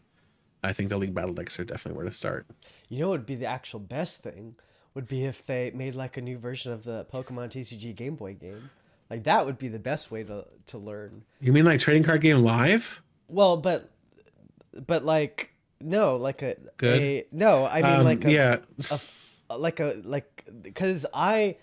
Speaker 2: I think the League Battle decks are definitely where to start.
Speaker 1: You know what would be the actual best thing? Would be if they made like a new version of the Pokemon TCG Game Boy game. Like that would be the best way to learn.
Speaker 2: You mean like trading card game live?
Speaker 1: Well, but like no, like
Speaker 2: Good.
Speaker 1: no, I mean like
Speaker 2: yeah.
Speaker 1: like because I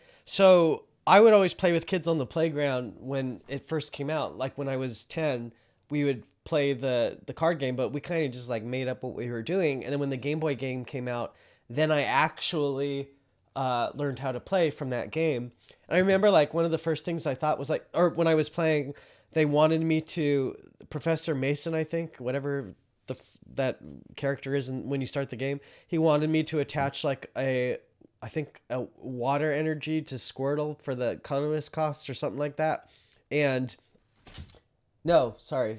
Speaker 1: would always play with kids on the playground when it first came out. Like when I was 10, we would play the card game, but we kind of just like made up what we were doing. And then when the Game Boy game came out, then I actually learned how to play from that game. And I remember like one of the first things I thought was like, or when I was playing, they wanted me to Professor Mason, I think, whatever that character is, and when you start the game, he wanted me to attach like I think a water energy to Squirtle for the colorless cost or something like that. And no, sorry.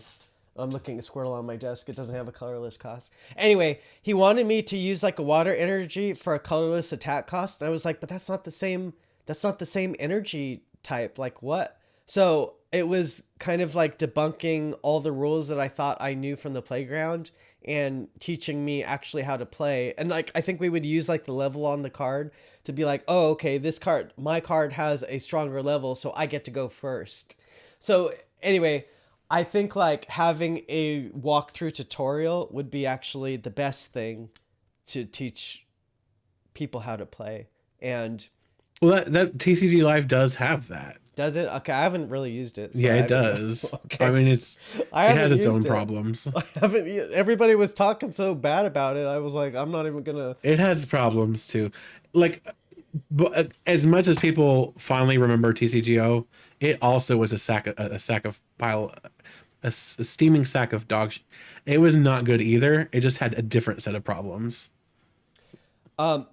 Speaker 1: I'm looking at Squirtle on my desk. It doesn't have a colorless cost. Anyway, he wanted me to use like a water energy for a colorless attack cost. And I was like, but that's not the same. That's not the same energy type. Like what? So it was kind of like debunking all the rules that I thought I knew from the playground and teaching me actually how to play. And like, I think we would use like the level on the card to be like, oh, okay, my card has a stronger level, so I get to go first. So anyway, I think like having a walkthrough tutorial would be actually the best thing to teach people how to play. And
Speaker 2: Well, that TCG Live does have that.
Speaker 1: does it? Okay, I haven't really used it. So
Speaker 2: Yeah,
Speaker 1: I
Speaker 2: it
Speaker 1: don't know.
Speaker 2: does.
Speaker 1: Okay.
Speaker 2: I mean, it has its own problems.
Speaker 1: I haven't. Everybody was talking so bad about it. I was like, I'm not even gonna.
Speaker 2: It has problems too. Like, but as much as people fondly remember TCGO, it also was a steaming sack of dog shit. It was not good either. It just had a different set of problems.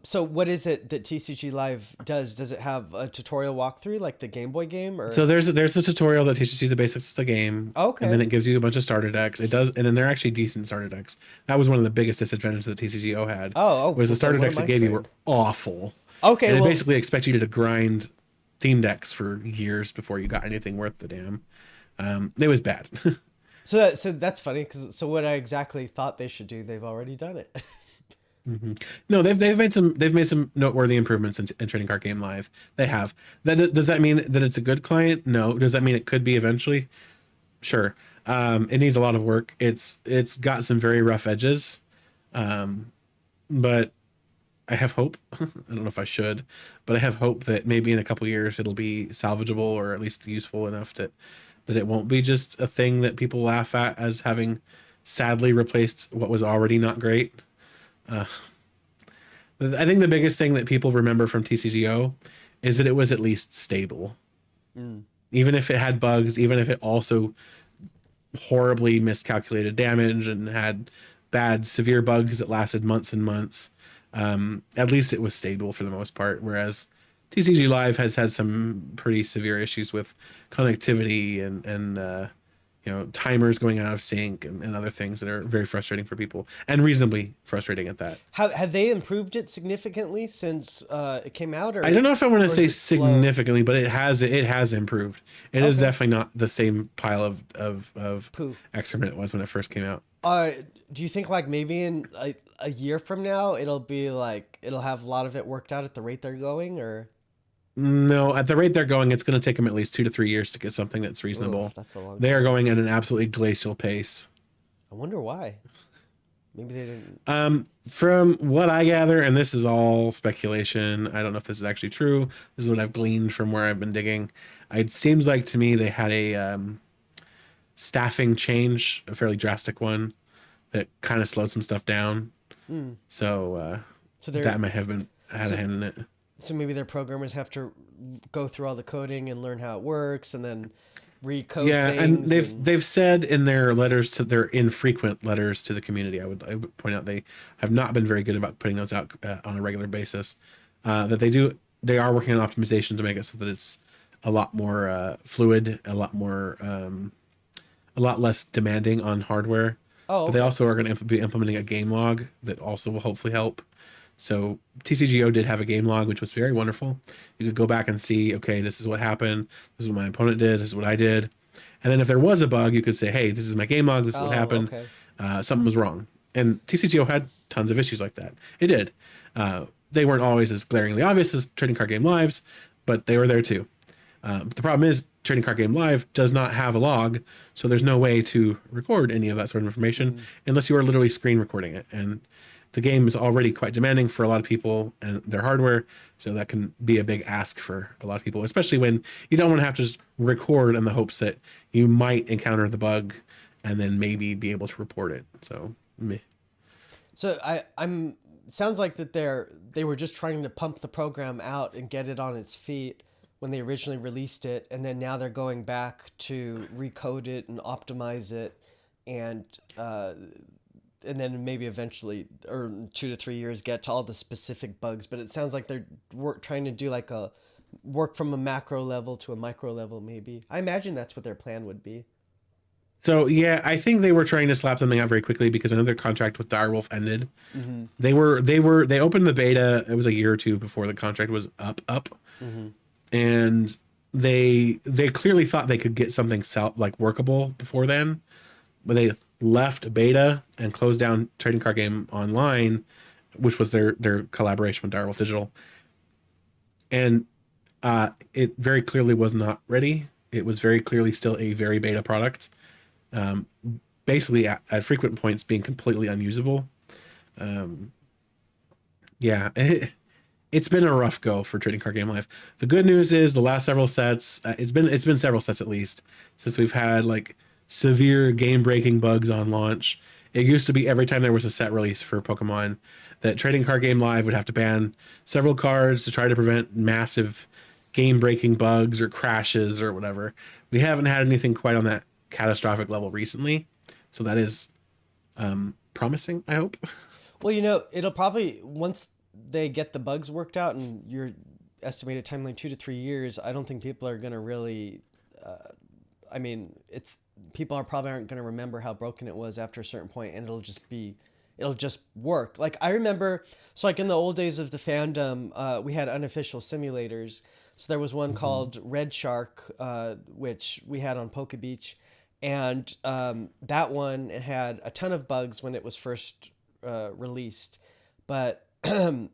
Speaker 1: So what is it that TCG Live does? Does it have a tutorial walkthrough like the Game Boy game, or?
Speaker 2: So there's a tutorial that teaches you the basics of the game.
Speaker 1: Okay.
Speaker 2: And then it gives you a bunch of starter decks. It does, and then they're actually decent starter decks. That was one of the biggest disadvantages that TCGO had. Was the starter decks it gave you were awful.
Speaker 1: Okay.
Speaker 2: And it basically expects you to grind theme decks for years before you got anything worth the damn. It was bad.
Speaker 1: So that's funny because what I exactly thought they should do, they've already done it.
Speaker 2: Mm-hmm. No, they've made some noteworthy improvements in Trading Card Game Live. They have. Does that mean that it's a good client? No. Does that mean it could be eventually? Sure. It needs a lot of work. It's got some very rough edges, but I have hope. I don't know if I should, but I have hope that maybe in a couple years it'll be salvageable or at least useful enough that it won't be just a thing that people laugh at as having sadly replaced what was already not great. I think the biggest thing that people remember from TCGO is that it was at least stable. Even if it had bugs, even if it also horribly miscalculated damage and had bad, severe bugs that lasted months and months, at least it was stable for the most part. Whereas TCG Live has had some pretty severe issues with connectivity and timers going out of sync and other things that are very frustrating for people and reasonably frustrating at that.
Speaker 1: Have they improved it significantly since it came out? Or
Speaker 2: I don't know if I want to say
Speaker 1: significantly,
Speaker 2: but it has improved. It is definitely not the same pile of
Speaker 1: poo
Speaker 2: excrement it was when it first came out.
Speaker 1: Do you think like maybe in a year from now it'll have a lot of it worked out at the rate they're going, or?
Speaker 2: No, at the rate they're going, it's going to take them at least 2 to 3 years to get something that's reasonable.
Speaker 1: Oof, that's a long
Speaker 2: they are going at an absolutely glacial pace.
Speaker 1: I wonder why. Maybe they didn't.
Speaker 2: From what I gather, and this is all speculation, I don't know if this is actually true. This is what I've gleaned from where I've been digging. It seems like to me they had a staffing change, a fairly drastic one, that kind of slowed some stuff down. So that might have had a hand in it.
Speaker 1: So maybe their programmers have to go through all the coding and learn how it works, and then recode things.
Speaker 2: And they've said in their their infrequent letters to the community, I would point out they have not been very good about putting those out on a regular basis. That they are working on optimization to make it so that it's a lot more fluid, a lot less demanding on hardware.
Speaker 1: Oh, okay.
Speaker 2: But they also are going to be implementing a game log that also will hopefully help. So TCGO did have a game log, which was very wonderful. You could go back and see, okay, this is what happened. This is what my opponent did. This is what I did. And then if there was a bug, you could say, hey, this is my game log. This is what happened.
Speaker 1: Okay.
Speaker 2: Something was wrong. And TCGO had tons of issues like that. It did. They weren't always as glaringly obvious as Trading Card Game Live's, but they were there too. But the problem is Trading Card Game Live does not have a log, so there's no way to record any of that sort of information unless you are literally screen recording it. And the game is already quite demanding for a lot of people and their hardware, so that can be a big ask for a lot of people, especially when you don't want to have to just record in the hopes that you might encounter the bug and then maybe be able to report it. So, meh.
Speaker 1: So I'm sounds like that they were just trying to pump the program out and get it on its feet when they originally released it, and then now they're going back to recode it and optimize it, and then maybe eventually, or 2 to 3 years, get to all the specific bugs. But it sounds like they're trying to do like a work from a macro level to a micro level. Maybe I imagine that's what their plan would be.
Speaker 2: So yeah, I think they were trying to slap something out very quickly because another contract with Direwolf ended.
Speaker 1: Mm-hmm.
Speaker 2: They opened the beta. It was a year or two before the contract was up,
Speaker 1: Mm-hmm.
Speaker 2: and they clearly thought they could get something like workable before then, but they left beta and closed down Trading Card Game Online, which was their collaboration with Direwolf Digital, and it very clearly was not ready. It was very clearly still a very beta product. Basically at frequent points being completely unusable. Yeah, it's been a rough go for Trading Card Game Live. The good news is the last several sets, it's been several sets at least since we've had like severe game breaking bugs on launch. It used to be every time there was a set release for Pokemon that Trading Card Game Live would have to ban several cards to try to prevent massive game breaking bugs or crashes or whatever. We haven't had anything quite on that catastrophic level recently, so that is promising, I hope.
Speaker 1: Well, it'll probably, once they get the bugs worked out and your estimated timeline 2 to 3 years, I don't think people are going to really people probably aren't going to remember how broken it was after a certain point, and it'll just work. Like I remember, so like in the old days of the fandom, we had unofficial simulators. So there was one called Red Shark, which we had on Poke Beach. And that one had a ton of bugs when it was first released. But so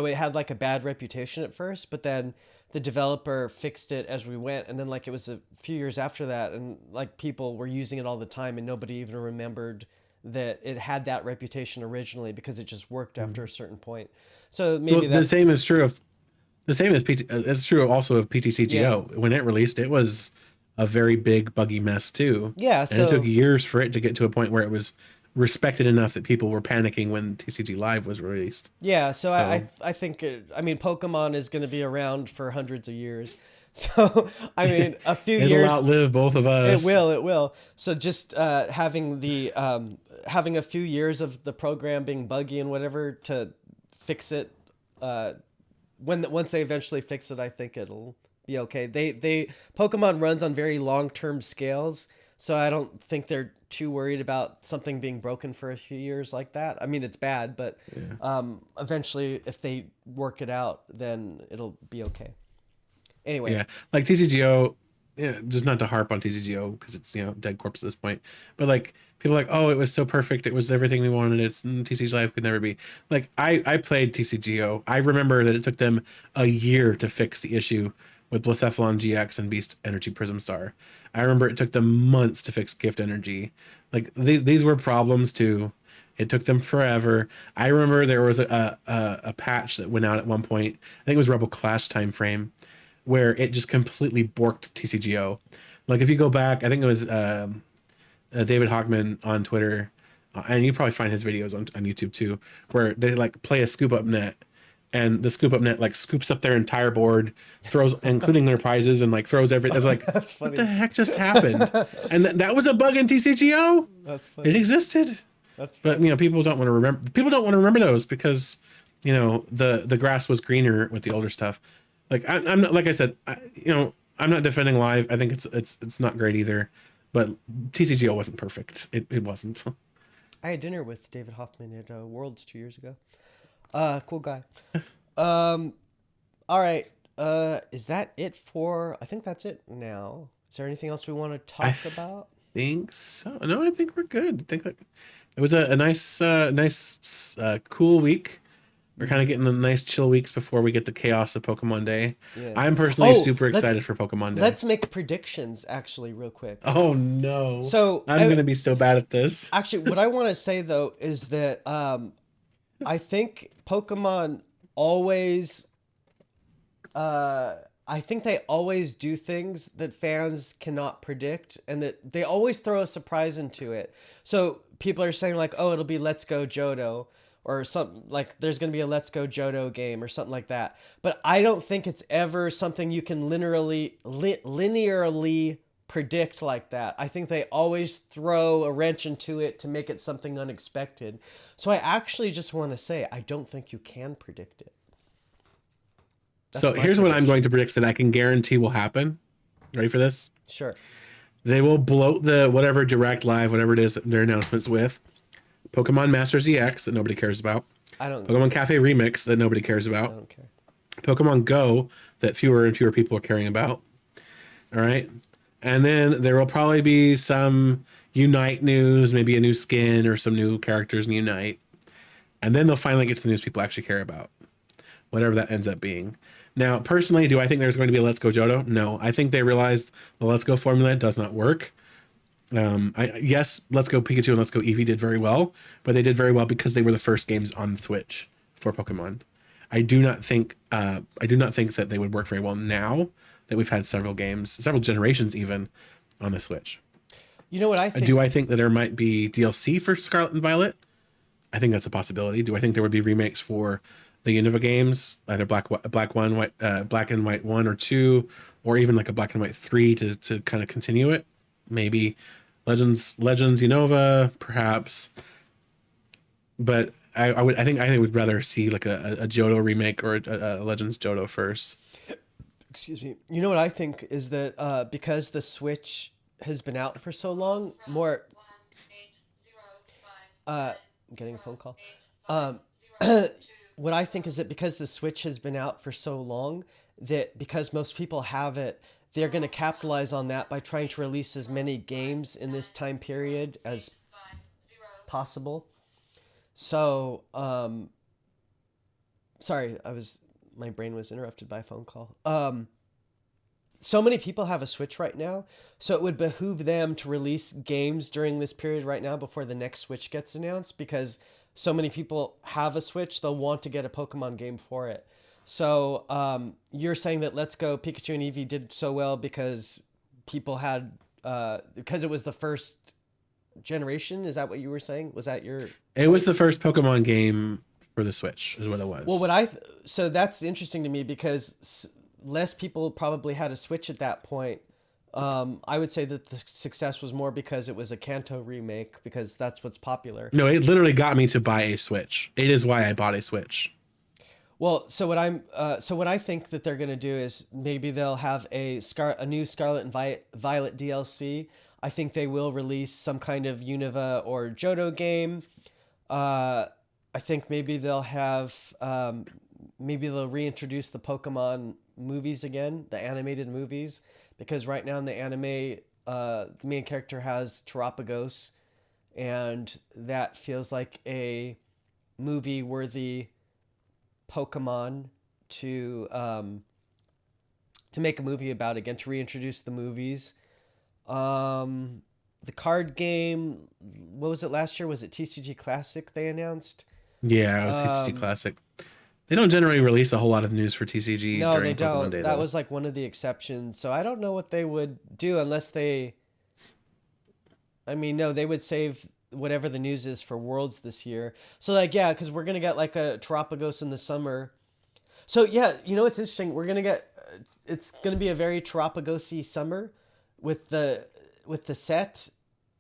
Speaker 1: it had like a bad reputation at first, but then the developer fixed it as we went. And then like it was a few years after that, and like people were using it all the time, and nobody even remembered that it had that reputation originally because it just worked after a certain point. So maybe that's...
Speaker 2: The same as it's true also of PTCGO. Yeah. When it released, it was a very big buggy mess too.
Speaker 1: Yeah,
Speaker 2: and it took years for it to get to a point where it was respected enough that people were panicking when TCG Live was released.
Speaker 1: Yeah, so I think Pokemon is going to be around for hundreds of years. So a few years,
Speaker 2: it'll outlive both of us.
Speaker 1: It will. So just having a few years of the program being buggy and whatever to fix it. Once they eventually fix it, I think it'll be okay. They Pokemon runs on very long-term scales, so I don't think they're too worried about something being broken for a few years like that. I mean, it's bad, but eventually if they work it out, then it'll be okay. Anyway.
Speaker 2: Yeah, like TCGO, just not to harp on TCGO because it's, dead corpse at this point, but like people are like, oh, it was so perfect. It was everything we wanted. TCG Live could never be. Like I played TCGO. I remember that it took them a year to fix the issue with Blacephalon GX and Beast Energy Prism Star. I remember it took them months to fix Gift Energy. Like these were problems too. It took them forever. I remember there was a patch that went out at one point. I think it was Rebel Clash time frame, where it just completely borked TCGO. Like if you go back, I think it was David Hockman on Twitter, and you probably find his videos on YouTube too, where they like play a scoop up net, and the scoop up net like scoops up their entire board, throws, including their prizes, and like throws everything. It's like, what the heck just happened? And that was a bug in TCGO.
Speaker 1: That's funny.
Speaker 2: It existed.
Speaker 1: That's funny.
Speaker 2: But people don't want to remember. People don't want to remember those because the grass was greener with the older stuff. Like I'm not, like I said, I'm not defending Live. I think it's not great either, but TCGO wasn't perfect. It wasn't.
Speaker 1: I had dinner with David Hoffman at Worlds 2 years ago. Cool guy. Um, all right. Is that it for? I think that's it now. Is there anything else we want to
Speaker 2: I
Speaker 1: talk about?
Speaker 2: think so. No, I think we're good. I think that it was a nice, cool week. We're kind of getting the nice chill weeks before we get the chaos of Pokemon Day.
Speaker 1: Yeah.
Speaker 2: I'm personally
Speaker 1: Oh,
Speaker 2: super excited for Pokemon Day.
Speaker 1: let's make predictions actually, real quick.
Speaker 2: Oh no.
Speaker 1: So
Speaker 2: I'm gonna be so bad at this.
Speaker 1: actually, what I want to say though is that I think Pokemon always I think they always do things that fans cannot predict, and that they always throw a surprise into it. So people are saying like, "Oh, it'll be Let's Go Johto," or something like, "There's going to be a Let's Go Johto game," or something like that. But I don't think it's ever something you can linearly predict like that. I think they always throw a wrench into it to make it something unexpected. So I actually just want to say I don't think you can predict it.
Speaker 2: So here's what I'm going to predict that I can guarantee will happen. Ready for this?
Speaker 1: Sure.
Speaker 2: They will bloat the whatever Direct Live, whatever it is, their announcements with Pokemon Masters EX that nobody cares about.
Speaker 1: I don't.
Speaker 2: Pokemon Cafe Remix that nobody cares
Speaker 1: I
Speaker 2: about.
Speaker 1: don't care.
Speaker 2: Pokemon Go that fewer and fewer people are caring about. All right. And then there will probably be some Unite news, maybe a new skin or some new characters in Unite. And then they'll finally get to the news people actually care about, whatever that ends up being. Now, personally, do I think there's going to be a Let's Go Johto? No. I think they realized the Let's Go formula does not work. Yes, Let's Go Pikachu and Let's Go Eevee did very well, but they did very well because they were the first games on the Switch for Pokemon. I do not think that they would work very well now that we've had several games, several generations even, on the Switch.
Speaker 1: You know what I think?
Speaker 2: Do I think that there might be DLC for Scarlet and Violet? I think that's a possibility. Do I think there would be remakes for the Unova games, either Black and White 1 or 2, or even like a Black and White 3 to kind of continue it? Maybe Legends Unova, perhaps. But I think I would rather see like a Johto remake or a Legends Johto first.
Speaker 1: Excuse me. You know what I think is that because the Switch has been out for so long, more. I'm getting a phone call. What I think is that because the Switch has been out for so long, that because most people have it, they're going to capitalize on that by trying to release as many games in this time period as possible. So, sorry, my brain was interrupted by a phone call. So many people have a Switch right now, so it would behoove them to release games during this period right now before the next Switch gets announced, because so many people have a Switch, they'll want to get a Pokemon game for it. So you're saying that Let's Go Pikachu and Eevee did so well because people had because it was the first generation? Is that what you were saying? Was that your?
Speaker 2: It was the first Pokemon game for the Switch, is what it was.
Speaker 1: Well, so that's interesting to me because less people probably had a Switch at that point. I would say that the success was more because it was a Kanto remake, because that's what's popular.
Speaker 2: No, it literally got me to buy a Switch. It is why I bought a Switch.
Speaker 1: Well, so what I think that they're gonna do is maybe they'll have a new Scarlet and Violet DLC. I think they will release some kind of Unova or Johto game. I think maybe they'll have maybe they'll reintroduce the Pokemon movies again, the animated movies, because right now in the anime, the main character has Terapagos, and that feels like a movie-worthy Pokemon to make a movie about again, to reintroduce the movies. The card game, what was it last year? Was it TCG Classic they announced?
Speaker 2: Yeah, it was TCG Classic. They don't generally release a whole lot of news for TCG
Speaker 1: No,
Speaker 2: during
Speaker 1: they don't.
Speaker 2: Pokemon Day,
Speaker 1: That
Speaker 2: though.
Speaker 1: was like one of the exceptions. So I don't know what they would do unless they. I mean, no, they would save whatever the news is for Worlds this year. So like, yeah, because we're gonna get like a Terapagos in the summer. So yeah, you know, it's interesting. We're gonna get. It's gonna be a very Terapagosy summer, with the set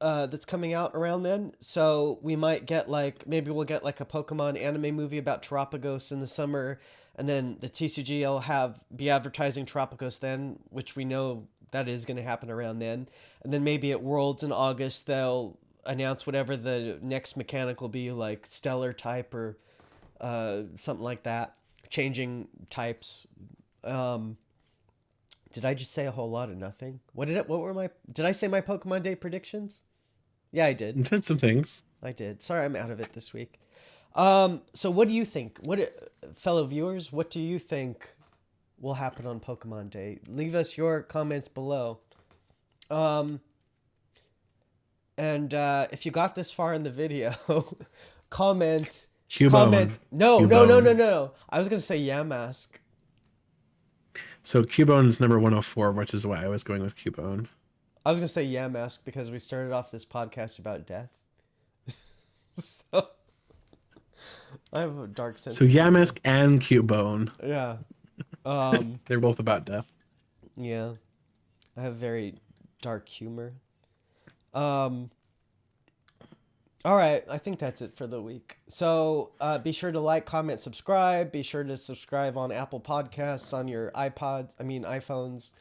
Speaker 1: that's coming out around then. So we might get maybe we'll get like a Pokemon anime movie about Terapagos in the summer, and then the TCG will be advertising Terapagos then, which we know that is going to happen around then. And then maybe at Worlds in August they'll announce whatever the next mechanic will be, like Stellar type or something like that. Changing types. Did I just say a whole lot of nothing? Did I say my Pokemon Day predictions? Yeah, I did.
Speaker 2: You did some things.
Speaker 1: I did. Sorry, I'm out of it this week. So what do you think? Fellow viewers, what do you think will happen on Pokemon Day? Leave us your comments below. And if you got this far in the video, comment.
Speaker 2: Cubone.
Speaker 1: Comment. No.
Speaker 2: Cubone.
Speaker 1: I was gonna say Yamask.
Speaker 2: So Cubone is number 104, which is why I was going with Cubone.
Speaker 1: I was gonna say Yamask because we started off this podcast about death. So I have a dark sense.
Speaker 2: So Yamask and Cubone.
Speaker 1: Yeah.
Speaker 2: They're both about death.
Speaker 1: Yeah. I have very dark humor. All right, I think that's it for the week. So be sure to like, comment, subscribe. Be sure to subscribe on Apple Podcasts, on your iPhones,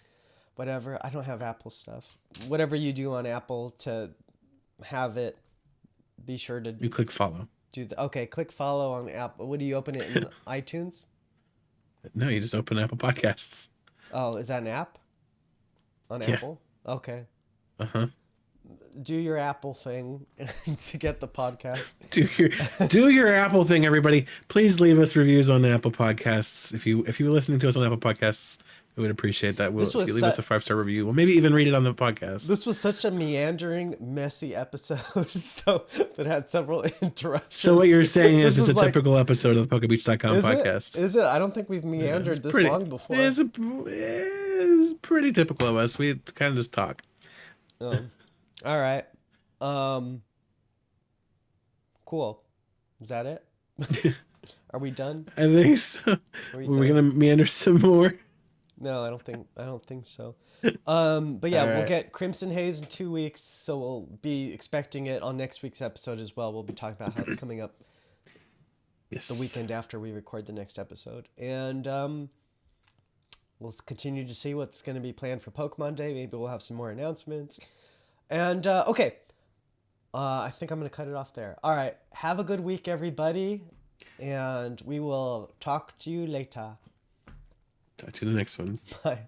Speaker 1: whatever. I don't have Apple stuff. Whatever you do on Apple to have it, be sure to...
Speaker 2: You click follow.
Speaker 1: Okay, click follow on Apple. What do you open it in iTunes?
Speaker 2: No, you just open Apple Podcasts.
Speaker 1: Oh, is that an app? On Apple? Okay.
Speaker 2: Uh-huh.
Speaker 1: Do your Apple thing to get the podcast.
Speaker 2: Do your Apple thing, everybody. Please leave us reviews on Apple Podcasts. If you were listening to us on Apple Podcasts, we would appreciate that. If you leave us a 5-star review, we'll maybe even read it on the podcast.
Speaker 1: This was such a meandering, messy episode, so that had several interruptions.
Speaker 2: So what you're saying is it's a typical episode of the PokeBeach.com podcast.
Speaker 1: Is it? I don't think we've meandered this long before.
Speaker 2: It's pretty typical of us. We kind of just talk.
Speaker 1: All right. Cool. Is that it? Are we done?
Speaker 2: I think so. We're gonna meander some more.
Speaker 1: No, I don't think so. But yeah, we'll get Crimson Haze in 2 weeks, so we'll be expecting it on next week's episode as well. We'll be talking about how it's coming up the weekend after we record the next episode. And we'll continue to see what's going to be planned for Pokemon Day. Maybe we'll have some more announcements. And okay, I think I'm going to cut it off there. All right, have a good week, everybody, and we will talk to you later.
Speaker 2: Talk to you in the next one.
Speaker 1: Bye.